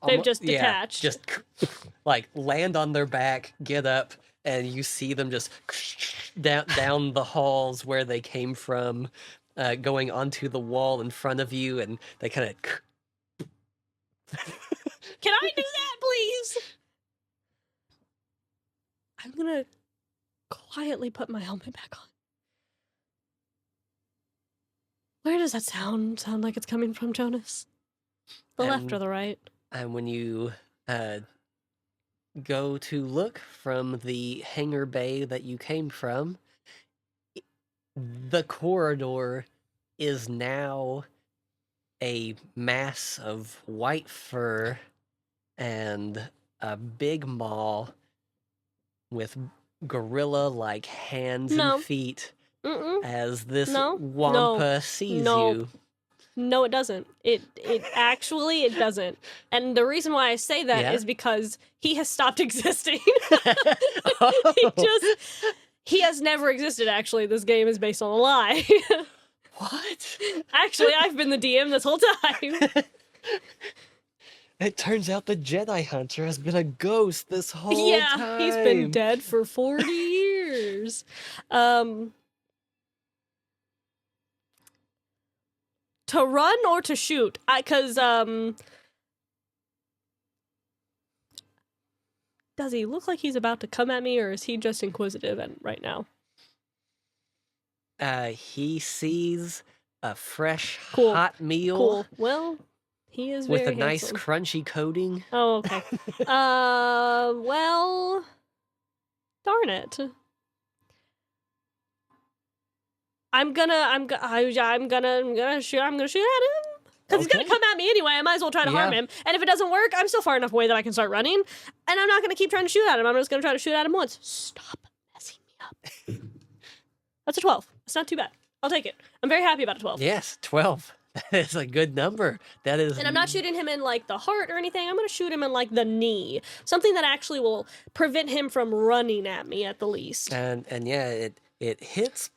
They've just detached. Just like land on their back, get up, and you see them just down the halls where they came from, going onto the wall in front of you, and they kind of. Can I do that, please? I'm gonna quietly put my helmet back on. Where does that sound like it's coming from, Jonas? The left or the right? And when you go to look from the hangar bay that you came from, the corridor is now a mass of white fur and a big maw with gorilla-like hands and feet as this wampa sees you. No, it doesn't. It actually, it doesn't. And the reason why I say that is because he has stopped existing. He has never existed, actually. This game is based on a lie. What? Actually, I've been the DM this whole time. It turns out the Jedi Hunter has been a ghost this whole time. Yeah, he's been dead for 40 years. To run or to shoot? Because, does he look like he's about to come at me, or is he just inquisitive right now? He sees a fresh, hot meal. Cool. Well, he is very with a nice, handsome. crunchy coating. Oh, okay. Well, darn it. I'm gonna shoot at him. Because he's gonna come at me anyway. I might as well try to harm him. And if it doesn't work, I'm still far enough away that I can start running. And I'm not gonna keep trying to shoot at him. I'm just gonna try to shoot at him once. Stop messing me up. That's a 12. It's not too bad. I'll take it. I'm very happy about a 12. Yes, 12. That is a good number. That is. And I'm not shooting him in like the heart or anything. I'm gonna shoot him in like the knee. Something that actually will prevent him from running at me at the least. And yeah, it hits,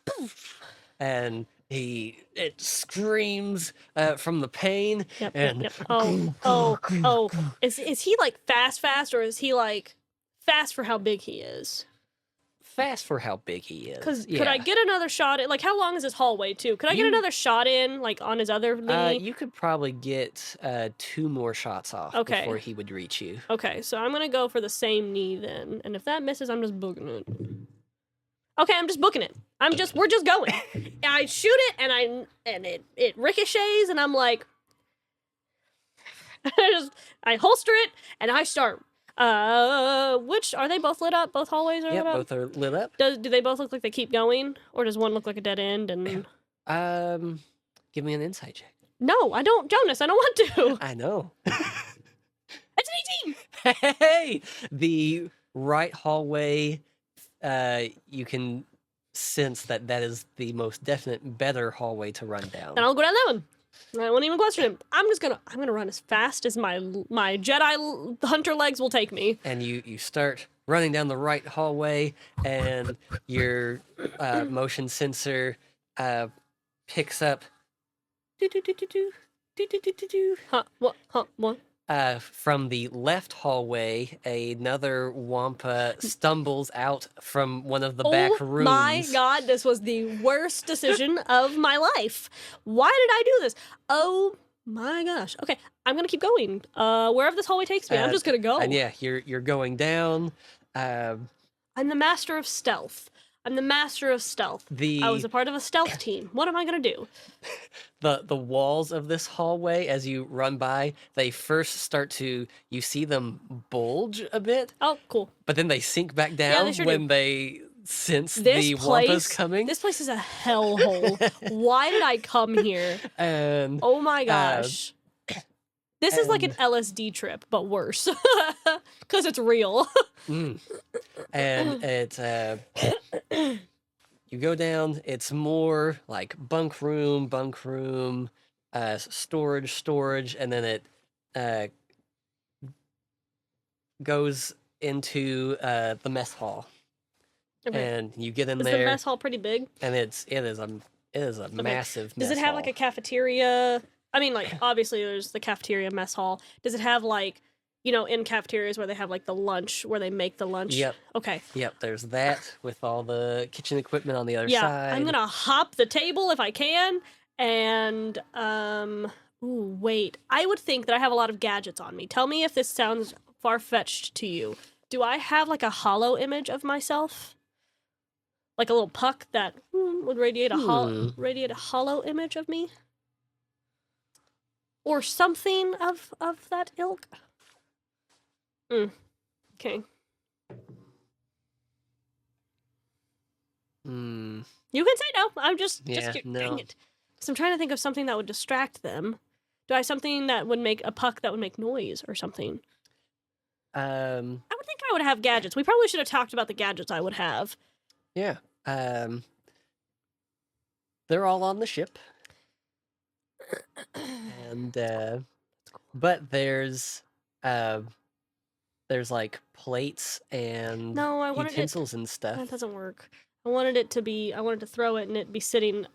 and it screams from the pain. Yep, and yep. Oh. Is he like fast, or is he like fast for how big he is? Fast for how big he is. Because could I get another shot in? Like, how long is this hallway too? Could I get another shot in, like on his other knee? You could probably get 2 more shots off before he would reach you. Okay, so I'm gonna go for the same knee then, and if that misses, I'm just booking it. Okay, I'm just booking it. We're just going. I shoot it, and it ricochets, and I'm like, I holster it, and I start. Which are they both lit up? Both hallways are lit up? Both are lit up. Do they both look like they keep going, or does one look like a dead end? And give me an insight check. No, I don't, Jonas. I don't want to. I know. It's an 18. Hey, the right hallway. You can sense that is the most definite better hallway to run down. And I'll go down that one. I won't even question him. I'm gonna run as fast as my Jedi hunter legs will take me. And you start running down the right hallway, and your motion sensor picks up. What? From the left hallway, another Wampa stumbles out from one of the back rooms. Oh my god, this was the worst decision of my life. Why did I do this? Oh my gosh. Okay, I'm gonna keep going. Wherever this hallway takes me, I'm just gonna go. And yeah, you're going down. I'm the master of stealth. I'm the master of stealth. I was a part of a stealth team. What am I gonna do? The walls of this hallway, as you run by, they first start to, you see them bulge a bit. Oh, cool. But then they sink back down they sure when do. they sense the Wampas coming. This place is a hellhole. Why did I come here? And oh my gosh. This is like an LSD trip, but worse. Because it's real. And it's you go down, it's more like bunk room, storage, and then it goes into the mess hall. Okay. And you get in Is there. the mess hall pretty big? And it is a massive mess Does it have hall. like a cafeteria? I mean, like, obviously there's the cafeteria mess hall. Does it have like, in cafeterias where they have like the lunch, where they make the lunch? Yep. Okay. Yep, there's that with all the kitchen equipment on the other Yeah, side. I'm gonna hop the table if I can, and ooh, wait. I would think that I have a lot of gadgets on me. Tell me if this sounds far-fetched to you. Do I have like a hollow image of myself? Like a little puck that would radiate a hollow image of me? Or something of that ilk? Okay. You can say no. I'm just no. Dang it. Because I'm trying to think of something that would distract them. Do I have something that would make a puck that would make noise or something? I would think I would have gadgets. We probably should have talked about the gadgets I would have. Yeah. They're all on the ship. And but there's like plates and utensils and stuff. That doesn't work. I wanted to throw it and it be sitting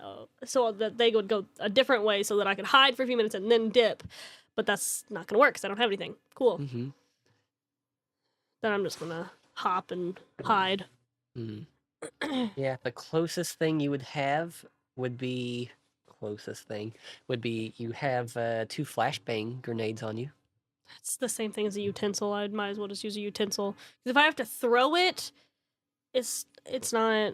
so that they would go a different way so that I could hide for a few minutes and then dip. But that's not going to work because I don't have anything. Cool. Mm-hmm. Then I'm just going to hop and hide. Yeah, the closest thing you would have would be you have 2 flashbang grenades on you. That's the same thing as a utensil. I might as well just use a utensil. Because if I have to throw it, it's not...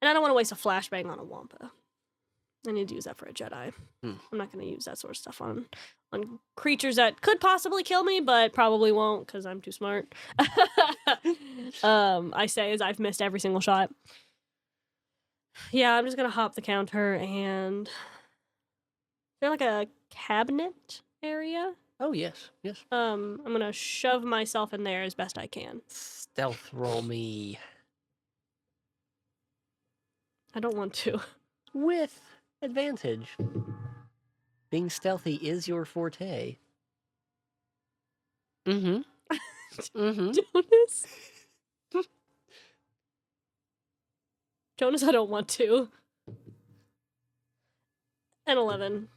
And I don't want to waste a flashbang on a Wampa. I need to use that for a Jedi. I'm not going to use that sort of stuff on creatures that could possibly kill me, but probably won't because I'm too smart. I say as I've missed every single shot. Yeah, I'm just going to hop the counter and... Is there like a cabinet area? Oh, yes. I'm going to shove myself in there as best I can. Stealth roll me. I don't want to. With advantage. Being stealthy is your forte. Jonas? Jonas, I don't want to. An 11.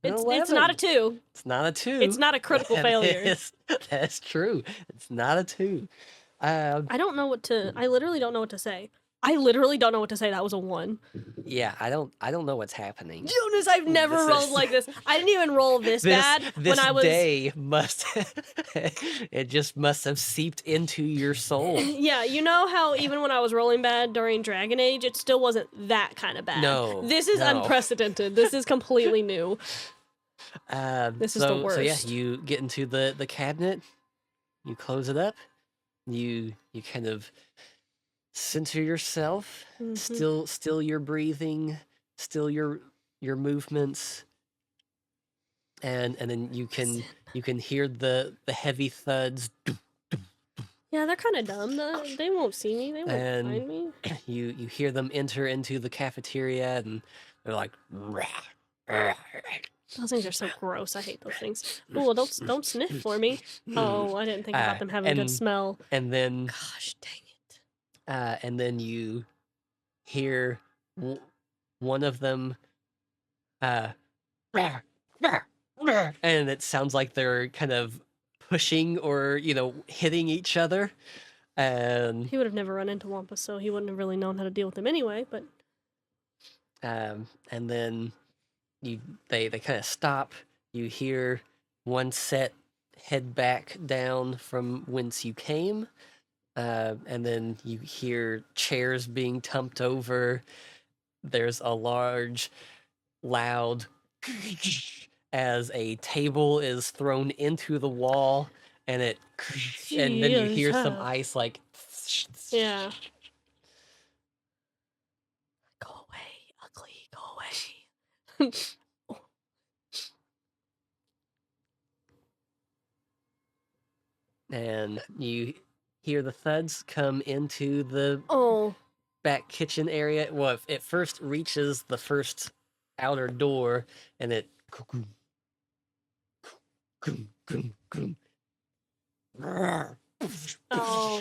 It's not a 2. It's not a 2. It's not a critical failure. That's true. It's not a 2. I literally don't know what to say. That was a 1. Yeah, I don't know what's happening. Jonas, I've never rolled like this. I didn't even roll this bad when I was... It just must have seeped into your soul. Yeah, you know how even when I was rolling bad during Dragon Age, it still wasn't that kind of bad. No. This is unprecedented. This is completely new. This is the worst. So yeah, you get into the cabinet, you close it up, you kind of center yourself, still your breathing, still your movements, and then you can hear the heavy thuds. Yeah, they're kind of dumb. They won't see me. They won't find me. You hear them enter into the cafeteria, and they're like. Those things are so gross. I hate those things. Oh, don't sniff for me. Oh, I didn't think about them having a good smell. And then, gosh, dang it. And then you hear one of them, and it sounds like they're kind of pushing or hitting each other. And he would have never run into Wampa, so he wouldn't have really known how to deal with them anyway. But and then. They kind of stop. You hear one set head back down from whence you came, And then you hear chairs being tumped over. There's a large, loud as a table is thrown into the wall, and and then you hear some ice like. Yeah. Go away, ugly. Go away. And you hear the thuds come into the back kitchen area. Well, it first reaches the first outer door, and it oh.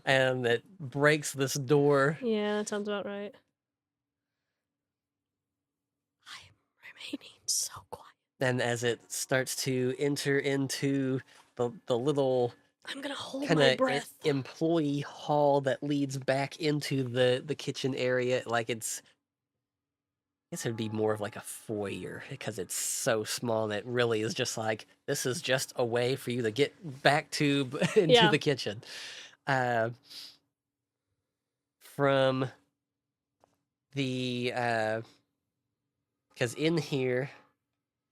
And it breaks this door. Yeah, that sounds about right. I am remaining so quiet. And as it starts to enter into the little I'm gonna hold my breath. Employee hall that leads back into the kitchen area, like I guess it'd be more of like a foyer because it's so small, and it really is just like, this is just a way for you to get back to into the kitchen. From the because in here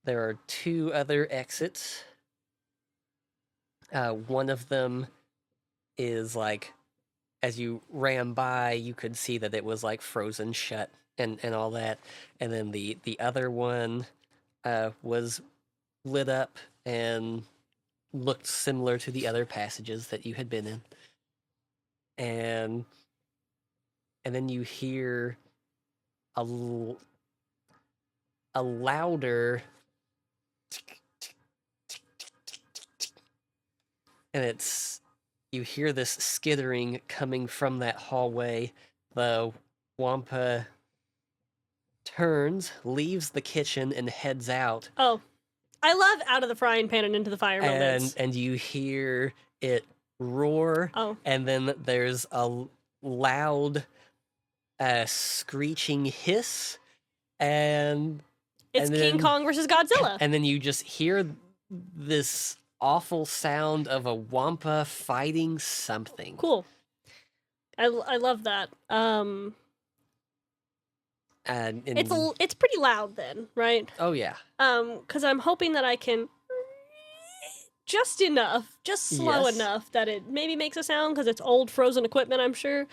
there are 2 other exits. One of them is like, as you ran by, you could see that it was like frozen shut and all that. And then the other one was lit up and looked similar to the other passages that you had been in. And then you hear a louder, and you hear this skittering coming from that hallway. The Wampa turns, leaves the kitchen, and heads out. Oh, I love out of the frying pan and into the fire moments. And you hear it roar. Oh. And then there's a loud screeching hiss. And it's King Kong versus Godzilla. And then you just hear this awful sound of a Wampa fighting something. Cool. I love that. And it's pretty loud then, right? Oh yeah. Because I'm hoping that I can just slow enough that it maybe makes a sound, because it's old frozen equipment, I'm sure,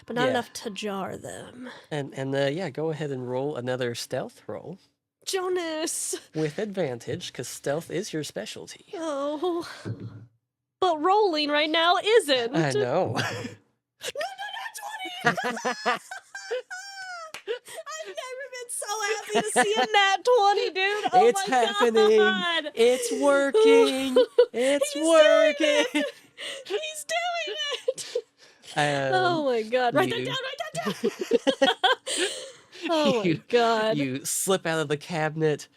but not enough to jar them. And yeah, go ahead and roll another stealth roll. Jonas! With advantage, because stealth is your specialty. Oh. But rolling right now isn't. I know. No, 20! I've never been so happy to see a nat 20, dude. Oh, it's happening. God. It's working. It's working. He's doing it. Oh my God. Write that down. Oh my God. You slip out of the cabinet,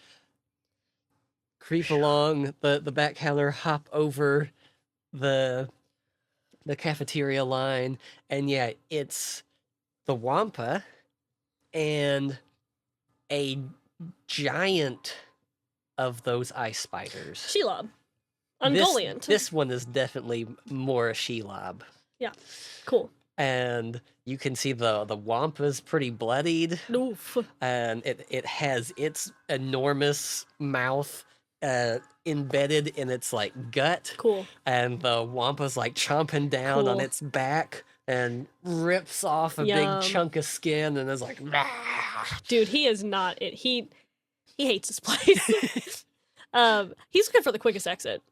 creep along the back counter, hop over the cafeteria line, and yeah, it's the Wampa and a giant of those ice spiders. Shelob. Ungoliant. This one is definitely more a Shelob. Yeah. Cool. And you can see the Wampa's pretty bloodied. Oof. And it has its enormous mouth embedded in its like gut. Cool. And the Wampa's like chomping down on its back and rips off a big chunk of skin and is like, nah. Dude, he is not it. He hates this place. He's looking for the quickest exit.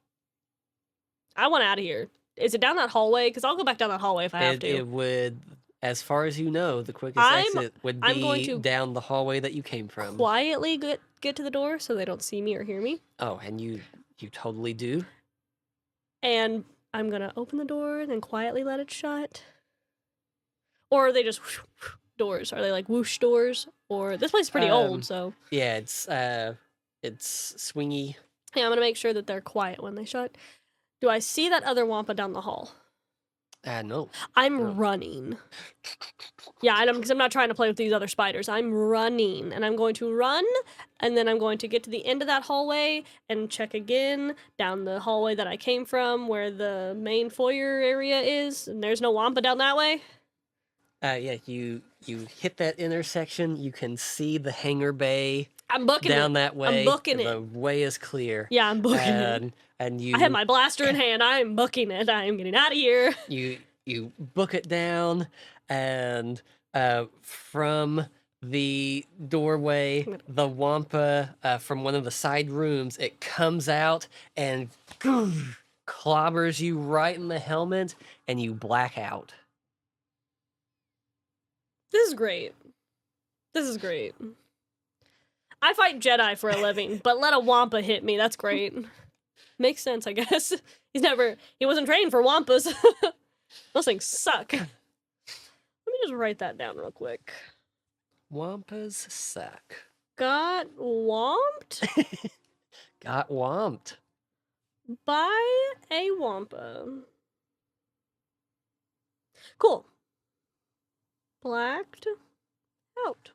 I want out of here. Is it down that hallway? Because I'll go back down that hallway if I have to. It would, as far as you know, the quickest exit would be going to down the hallway that you came from. Quietly get to the door so they don't see me or hear me. Oh, and you totally do. And I'm gonna open the door and then quietly let it shut. Or are they just whoosh, whoosh doors? Are they like whoosh doors? Or this place is pretty old, so yeah, it's swingy. Yeah, I'm gonna make sure that they're quiet when they shut. Do I see that other Wampa down the hall? No. I'm No. running. Yeah, and because I'm not trying to play with these other spiders. I'm running, and I'm going to run, and then I'm going to get to the end of that hallway and check again down the hallway that I came from, where the main foyer area is, and there's no Wampa down that way. Yeah, you hit that intersection. You can see the hangar bay. I'm booking down it. that way. I'm booking the it. way is clear. Yeah, I'm booking it. And you I have my blaster in hand. I am booking it. I am getting out of here. You book it down, and from the doorway, the Wampa from one of the side rooms, it comes out and clobbers you right in the helmet, and you black out. This is great. This is great. I fight Jedi for a living, but let a Wampa hit me. That's great. Makes sense, I guess. He wasn't trained for Wampas. Those things suck. Let me just write that down real quick. Wampas suck. Got whomped? Got whomped. By a Wampa. Cool. Blacked out.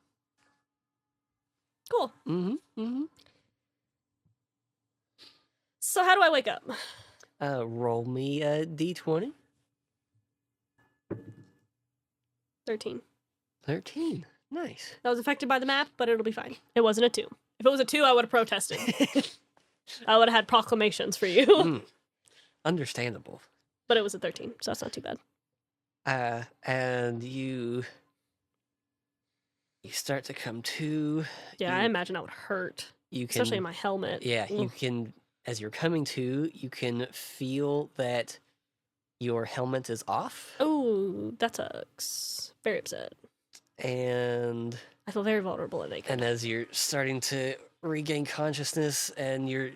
Cool. So how do I wake up? Roll me a d20. 13. 13. Nice. That was affected by the map, but it'll be fine. It wasn't a 2. If it was a 2, I would have protested. I would have had proclamations for you. Understandable. But it was a 13, so that's not too bad. And you start to come to. Yeah, I imagine that would hurt. Especially in my helmet. Yeah, you can, as you're coming to, you can feel that your helmet is off. Oh, that sucks. Very upset. And I feel very vulnerable and naked. And as you're starting to regain consciousness and your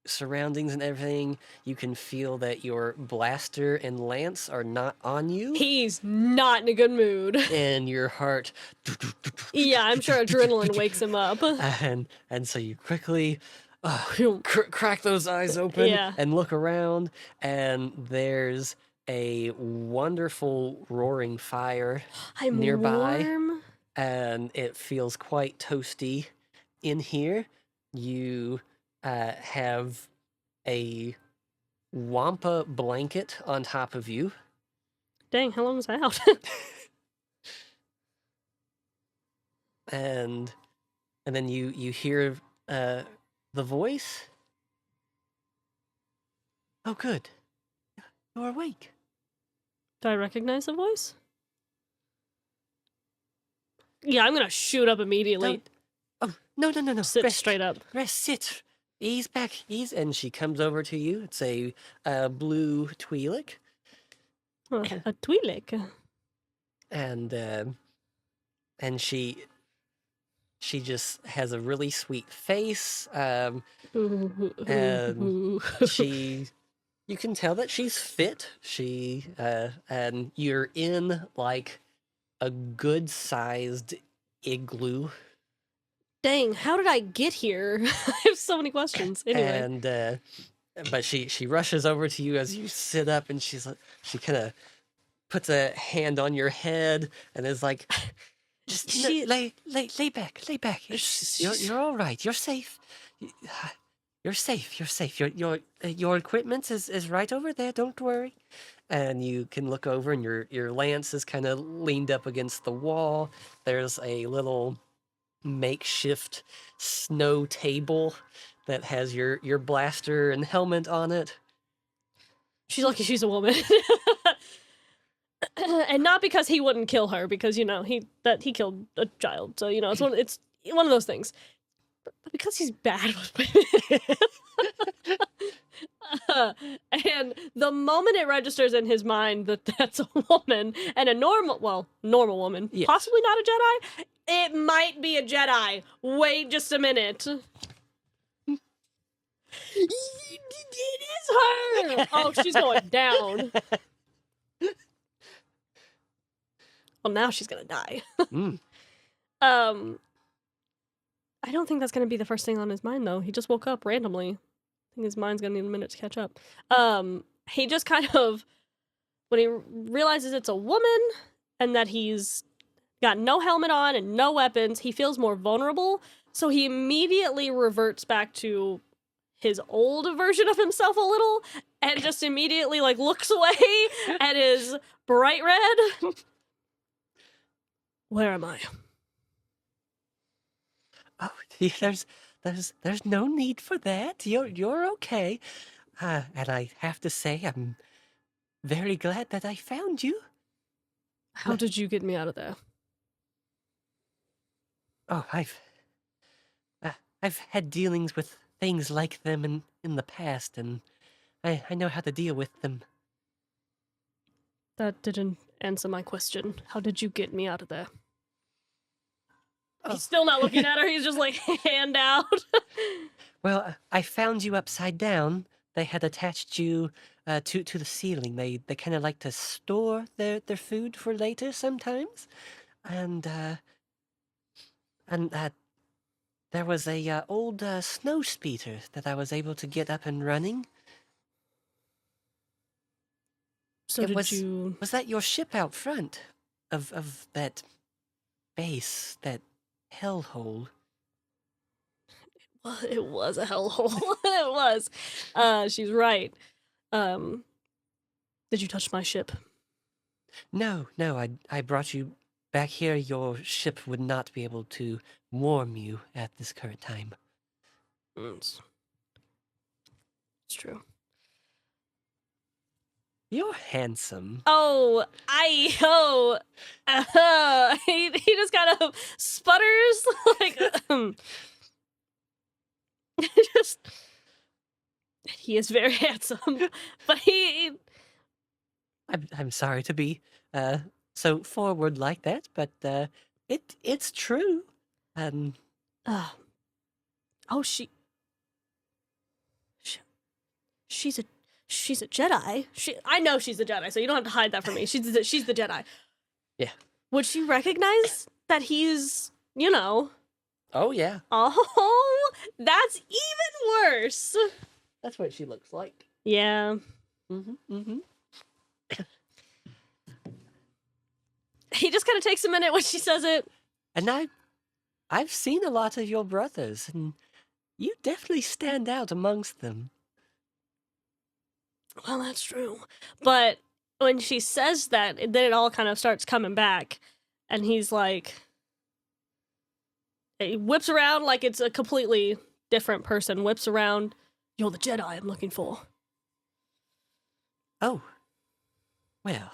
surroundings and everything, you can feel that your blaster and lance are not on you. He's not in a good mood. And your heart. Yeah, I'm sure adrenaline wakes him up. And so you quickly crack those eyes open and look around, and there's a wonderful roaring fire nearby. Warm. And it feels quite toasty in here. You have a Wampa blanket on top of you. Dang, how long was I out? and then you hear the voice. Oh, good. You're awake. Do I recognize the voice? Yeah, I'm gonna shoot up immediately. Oh, no. Sit rest, straight up. Rest, sit. Ease back, ease. And she comes over to you. It's a blue Twi'lek. Oh, a Twi'lek. And she just has a really sweet face. And you can tell that she's fit. And you're in like a good-sized igloo. Dang, how did I get here? I have so many questions. Anyway. And but she rushes over to you as you sit up, and she kind of puts a hand on your head and is like, just lay back. You're all right. You're safe. You're safe. Your equipment is right over there. Don't worry. And you can look over, and your lance is kind of leaned up against the wall. There's a little makeshift snow table that has your blaster and helmet on it. She's lucky she's a woman. And not because he wouldn't kill her, because he killed a child. So it's one of those things. But because he's bad with women. And the moment it registers in his mind that that's a woman and a normal woman, possibly not a Jedi, it might be a Jedi. Wait just a minute. It is her! Oh, she's going down. Well, now she's gonna die. I don't think that's gonna be the first thing on his mind, though. He just woke up randomly. I think his mind's gonna need a minute to catch up. He just kind of when he realizes it's a woman and that he's got no helmet on and no weapons, he feels more vulnerable. So he immediately reverts back to his old version of himself a little and just immediately like looks away and is bright red. Where am I? Oh, there's no need for that. You're okay. And I have to say, I'm very glad that I found you. How did you get me out of there? Oh, I've had dealings with things like them in the past, and I know how to deal with them. That didn't answer my question. How did you get me out of there? Oh. He's still not looking at her. He's just like hand out. Well, I found you upside down. They had attached you to the ceiling. They kind of like to store their food for later sometimes, and there was a old snow speeder that I was able to get up and running. So Was that your ship out front of that base, that hellhole? Well, it was a hellhole. It was. She's right. Did you touch my ship? No, I brought you back here. Your ship would not be able to warm you at this current time. It's true. You're handsome. He just kind of sputters like just he is very handsome, but I'm sorry to be so forward like that, but it's true. oh she's a Jedi. I know she's a Jedi, so you don't have to hide that from me. She's the Jedi. Yeah. Would she recognize that he's, you know? Oh yeah. Oh, that's even worse. That's what she looks like. Yeah. Mm-hmm. He just kind of takes a minute when she says it. And I've seen a lot of your brothers, and you definitely stand out amongst them. Well, that's true. But when she says that, then it all kind of starts coming back. And he's like... He whips around like it's a completely different person. Whips around. You're the Jedi I'm looking for. Oh. Well.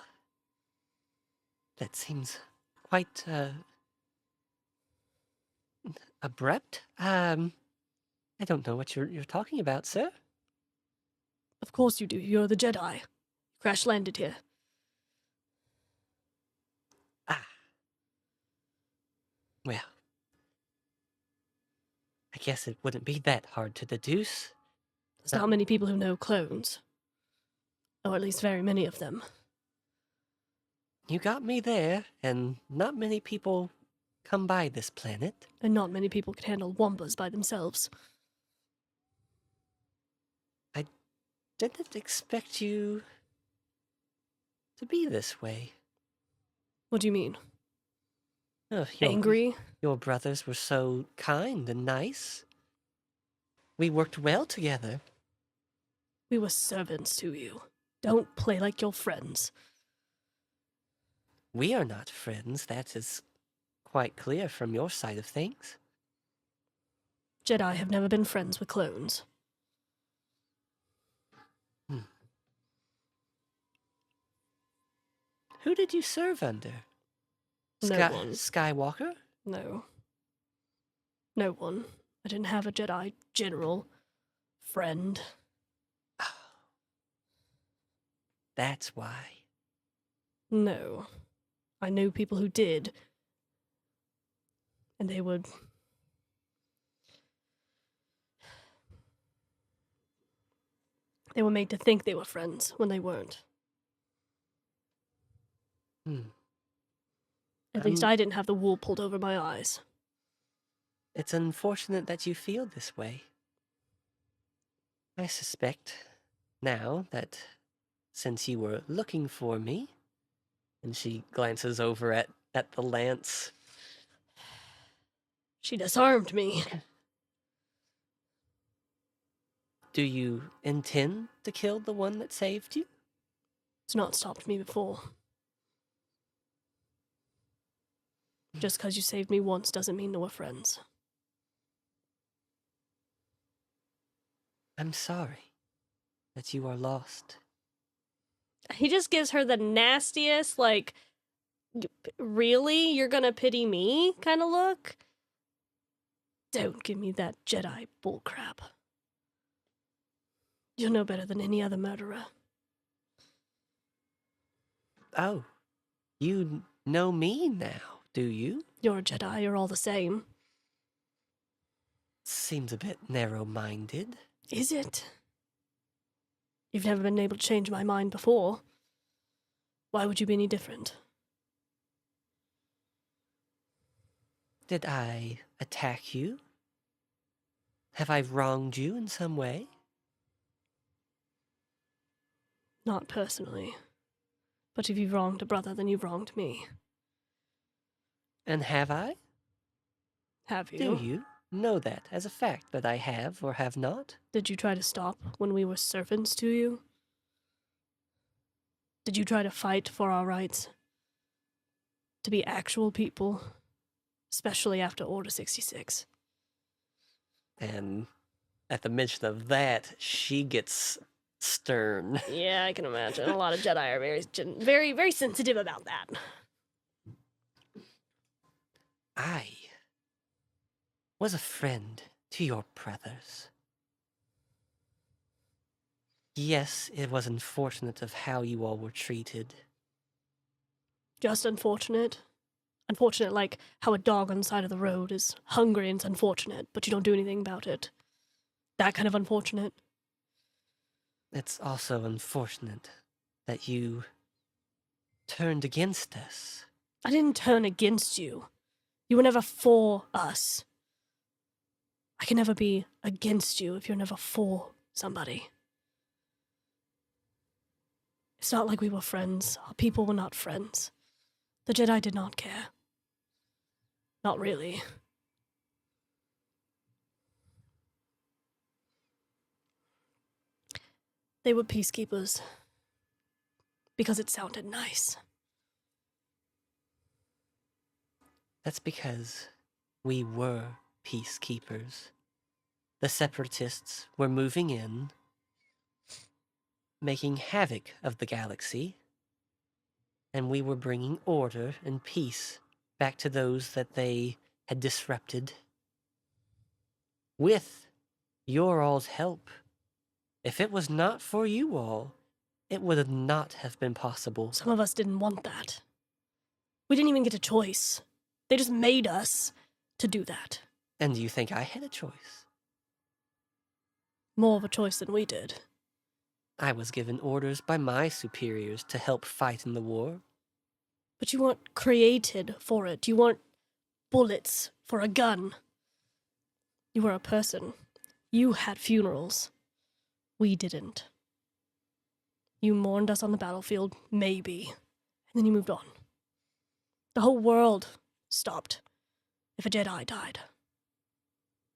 That seems quite, abrupt. I don't know what you're talking about, sir. Of course you do. You're the Jedi. Crash landed here. Ah. Well. I guess it wouldn't be that hard to deduce. There's not many people who know clones. Or at least very many of them. You got me there, and not many people come by this planet. And not many people can handle Wampas by themselves. I didn't expect you to be this way. What do you mean? Oh, Angry? Your brothers were so kind and nice. We worked well together. We were servants to you. Don't play like you're friends. We are not friends, that is quite clear from your side of things. Jedi have never been friends with clones. Who did you serve under? No one. Skywalker? No. No one. I didn't have a Jedi general friend. Oh. That's why. No. I knew people who did. And they would... They were made to think they were friends when they weren't. At least I didn't have the wool pulled over my eyes. It's unfortunate that you feel this way. I suspect now that since you were looking for me. And she glances over at the lance. She disarmed me. Do you intend to kill the one that saved you? It's not stopped me before. Just because you saved me once doesn't mean that we're friends. I'm sorry that you are lost. He just gives her the nastiest, like, really? You're gonna pity me kind of look? Don't give me that Jedi bullcrap. You're no better than any other murderer. Oh, you know me now, do you? You're a Jedi, you're all the same. Seems a bit narrow-minded. Is it? You've never been able to change my mind before. Why would you be any different? Did I attack you? Have I wronged you in some way? Not personally. But if you've wronged a brother, then you've wronged me. And have I? Have you? Do you know that as a fact that I have or have not? Did you try to stop when we were servants to you? Did you try to fight for our rights? To be actual people? Especially after Order 66. And at the mention of that, she gets stern. Yeah, I can imagine. A lot of Jedi are very, very sensitive about that. I was a friend to your brothers. Yes, it was unfortunate of how you all were treated. Just unfortunate. Unfortunate, like how a dog on the side of the road is hungry and it's unfortunate, but you don't do anything about it. That kind of unfortunate. It's also unfortunate that you turned against us. I didn't turn against you. You were never for us. I can never be against you if you're never for somebody. It's not like we were friends. Our people were not friends. The Jedi did not care. Not really. They were peacekeepers. Because it sounded nice. That's because we were peacekeepers. The Separatists were moving in, making havoc of the galaxy, and we were bringing order and peace back to those that they had disrupted. With your all's help. If it was not for you all, it would not have been possible. Some of us didn't want that. We didn't even get a choice. They just made us to do that. And do you think I had a choice? More of a choice than we did. I was given orders by my superiors to help fight in the war. But you weren't created for it. You weren't bullets for a gun. You were a person. You had funerals. We didn't. You mourned us on the battlefield, maybe, and then you moved on. The whole world stopped if a Jedi died.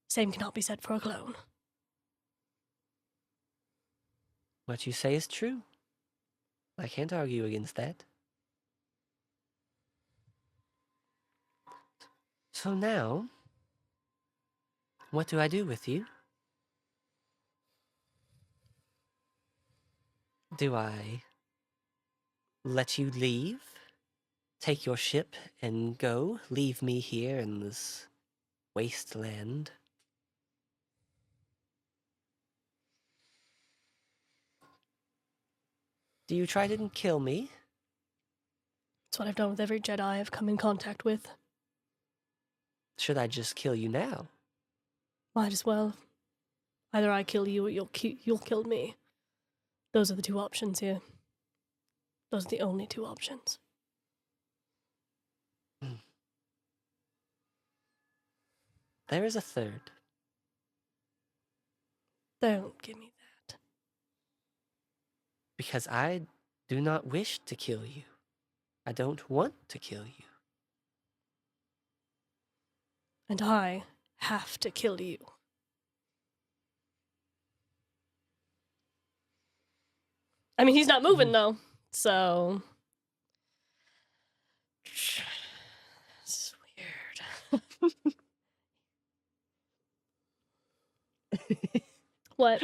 Same cannot be said for a clone. What you say is true. I can't argue against that. So now, what do I do with you? Do I let you leave? Take your ship and go? Leave me here in this wasteland? Do you try to kill me? That's what I've done with every Jedi I've come in contact with. Should I just kill you now? Might as well. Either I kill you or you'll kill me. Those are the two options here. Those are the only two options. There is a third. Don't give me that. Because I do not wish to kill you. I don't want to kill you. And I have to kill you. I mean, he's not moving, though, so... This is weird. What?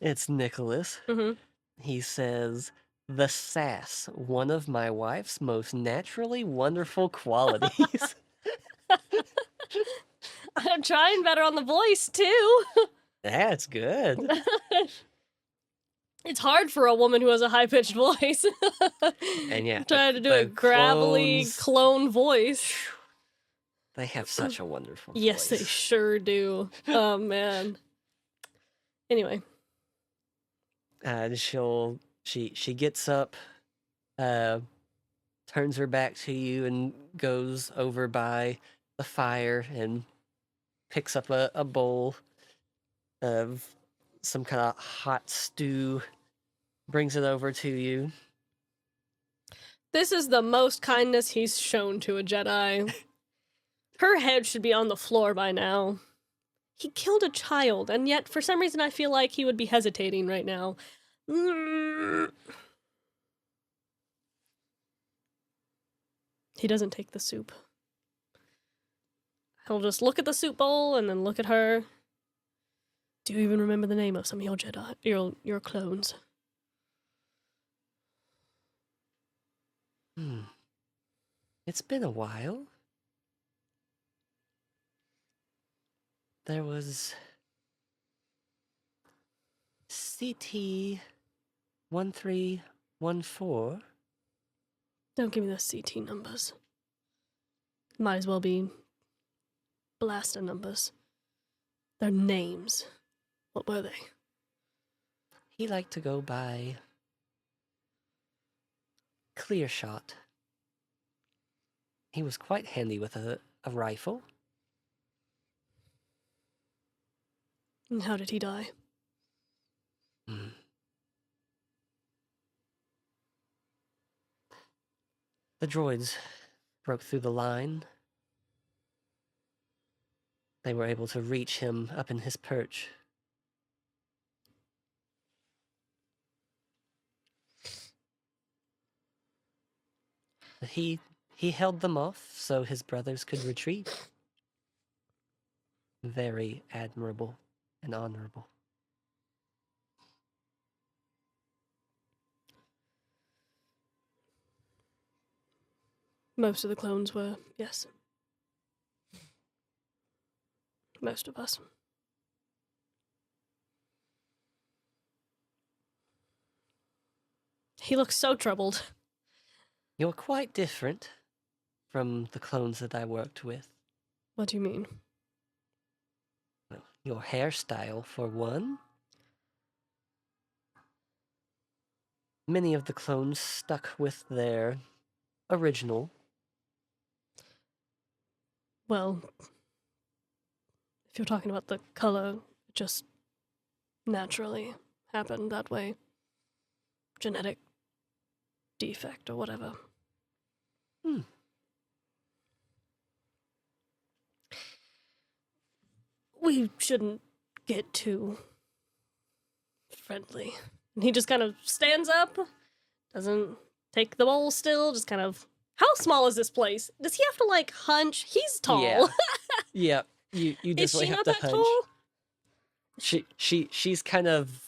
It's Nicholas. Mm-hmm. He says, the sass, one of my wife's most naturally wonderful qualities. I'm trying better on the voice, too. That's good. It's hard for a woman who has a high-pitched voice. And yeah, trying to do a gravelly clone voice. They have such a wonderful Yes, voice. they sure do. Oh, man. Anyway. She gets up, turns her back to you and goes over by the fire and picks up a bowl of some kind of hot stew, brings it over to you. This is the most kindness he's shown to a Jedi. Her head should be on the floor by now. He killed a child, and yet for some reason I feel like he would be hesitating right now. He doesn't take the soup. He'll just look at the soup bowl and then look at her. Do you even remember the name of some of your Jedi, your clones? It's been a while. There was CT-1314. Don't give me those CT numbers. Might as well be blaster numbers. They're names. What were they? He liked to go by Clear Shot. He was quite handy with a rifle. And how did he die? The droids broke through the line. They were able to reach him up in his perch. He held them off so his brothers could retreat. Very admirable and honorable. Most of the clones were, yes. Most of us. He looks so troubled. You're quite different from the clones that I worked with. What do you mean? Well, your hairstyle, for one. Many of the clones stuck with their original. Well, if you're talking about the color, it just naturally happened that way. Genetic defect or whatever. We shouldn't get too friendly. And he just kind of stands up, doesn't take the bowl still, just kind of... How small is this place? Does he have to, like, hunch? He's tall. Yeah. You definitely Is she have not to that hunch. tall? She's kind of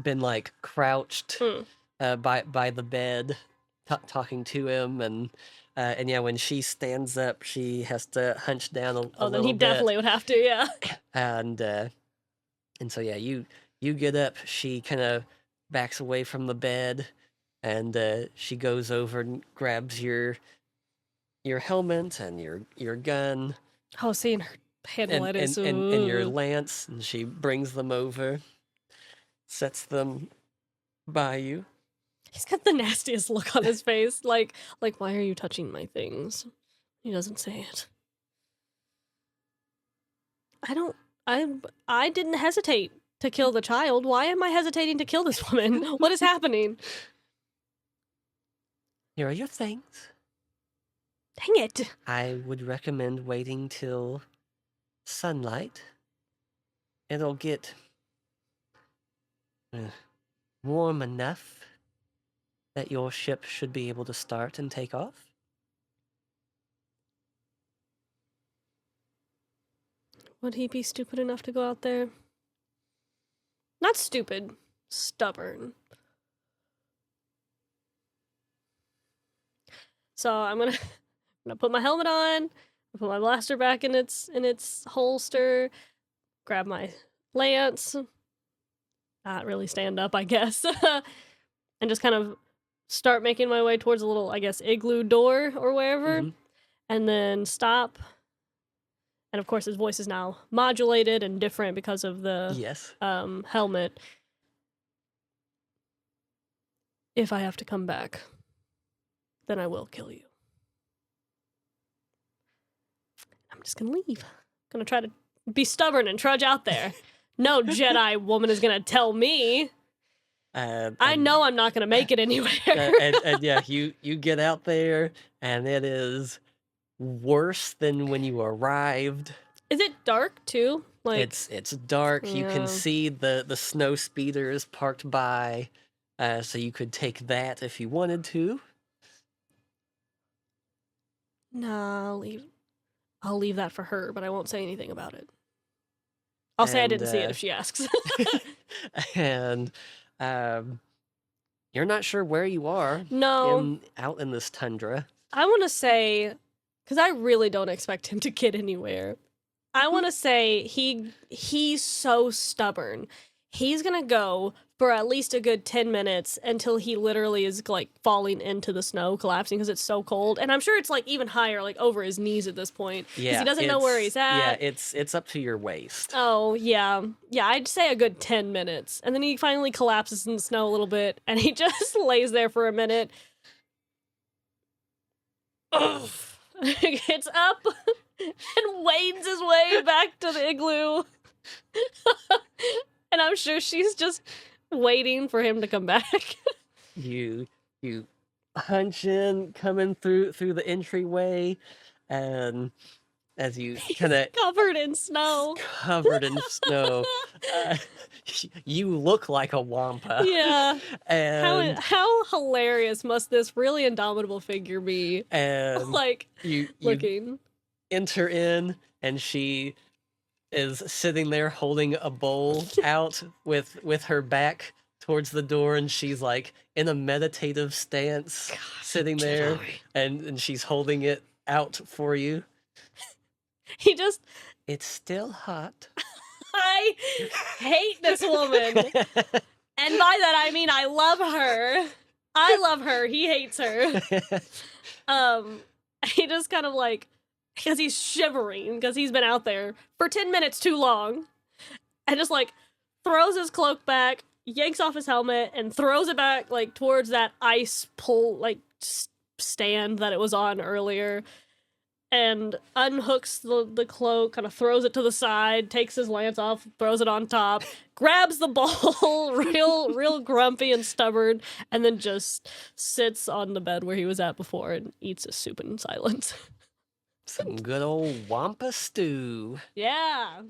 been like crouched by the bed, talking to him, and yeah, when she stands up, she has to hunch down a little then he bit. definitely would have to, yeah. And so yeah, you get up. She kind of backs away from the bed, and she goes over and grabs your helmet and your gun. Oh, seeing her handle it is... and your lance, and she brings them over, sets them by you. He's got the nastiest look on his face. Like, why are you touching my things? He doesn't say it. I didn't hesitate to kill the child. Why am I hesitating to kill this woman? What is happening? Here are your things. Dang it. I would recommend waiting till sunlight. It'll get warm enough that your ship should be able to start and take off. Would he be stupid enough to go out there? Not stupid, stubborn. So I'm gonna put my helmet on, put my blaster back in its holster, grab my lance, not really stand up, I guess, and just kind of start making my way towards a little, I guess, igloo door or wherever, and then stop. And of course, his voice is now modulated and different because of the helmet. If I have to come back, then I will kill you. I'm just gonna leave. Gonna try to be stubborn and trudge out there. No Jedi woman is gonna tell me. I know I'm not gonna make it anywhere. and yeah, you get out there, and it is worse than when you arrived. Is it dark too? Like it's dark. You can see the snow speeders parked by, so you could take that if you wanted to. Nah, I'll leave that for her, but I won't say anything about it. I'll say I didn't see it if she asks. And you're not sure where you are. No. Out in this tundra. I want to say, because I really don't expect him to get anywhere. I want to say he's so stubborn. He's going to go for at least a good 10 minutes until he literally is like falling into the snow, collapsing because it's so cold. And I'm sure it's like even higher, like over his knees at this point. Because he doesn't know where he's at. Yeah, it's up to your waist. Oh, yeah. Yeah, I'd say a good 10 minutes. And then he finally collapses in the snow a little bit and he just lays there for a minute. Gets up and wades his way back to the igloo. And I'm sure she's just waiting for him to come back. You punch in, coming through the entryway, and as you kind of covered in snow, you look like a wampa. Yeah. And how hilarious must this really indomitable figure be? And like you looking. Enter in, and she is sitting there holding a bowl out with her back towards the door, and she's like in a meditative stance, sitting there, and she's holding it out for you. It's still hot. I hate this woman. And by that I mean I love her. I love her. He hates her. He just kind of like, because he's shivering because he's been out there for 10 minutes too long, and just like throws his cloak back, yanks off his helmet, and throws it back like towards that ice pull like stand that it was on earlier, and unhooks the cloak, kind of throws it to the side, takes his lance off, throws it on top, grabs the bowl, real grumpy and stubborn, and then just sits on the bed where he was at before and eats his soup in silence. Some good old wampa stew. Yeah.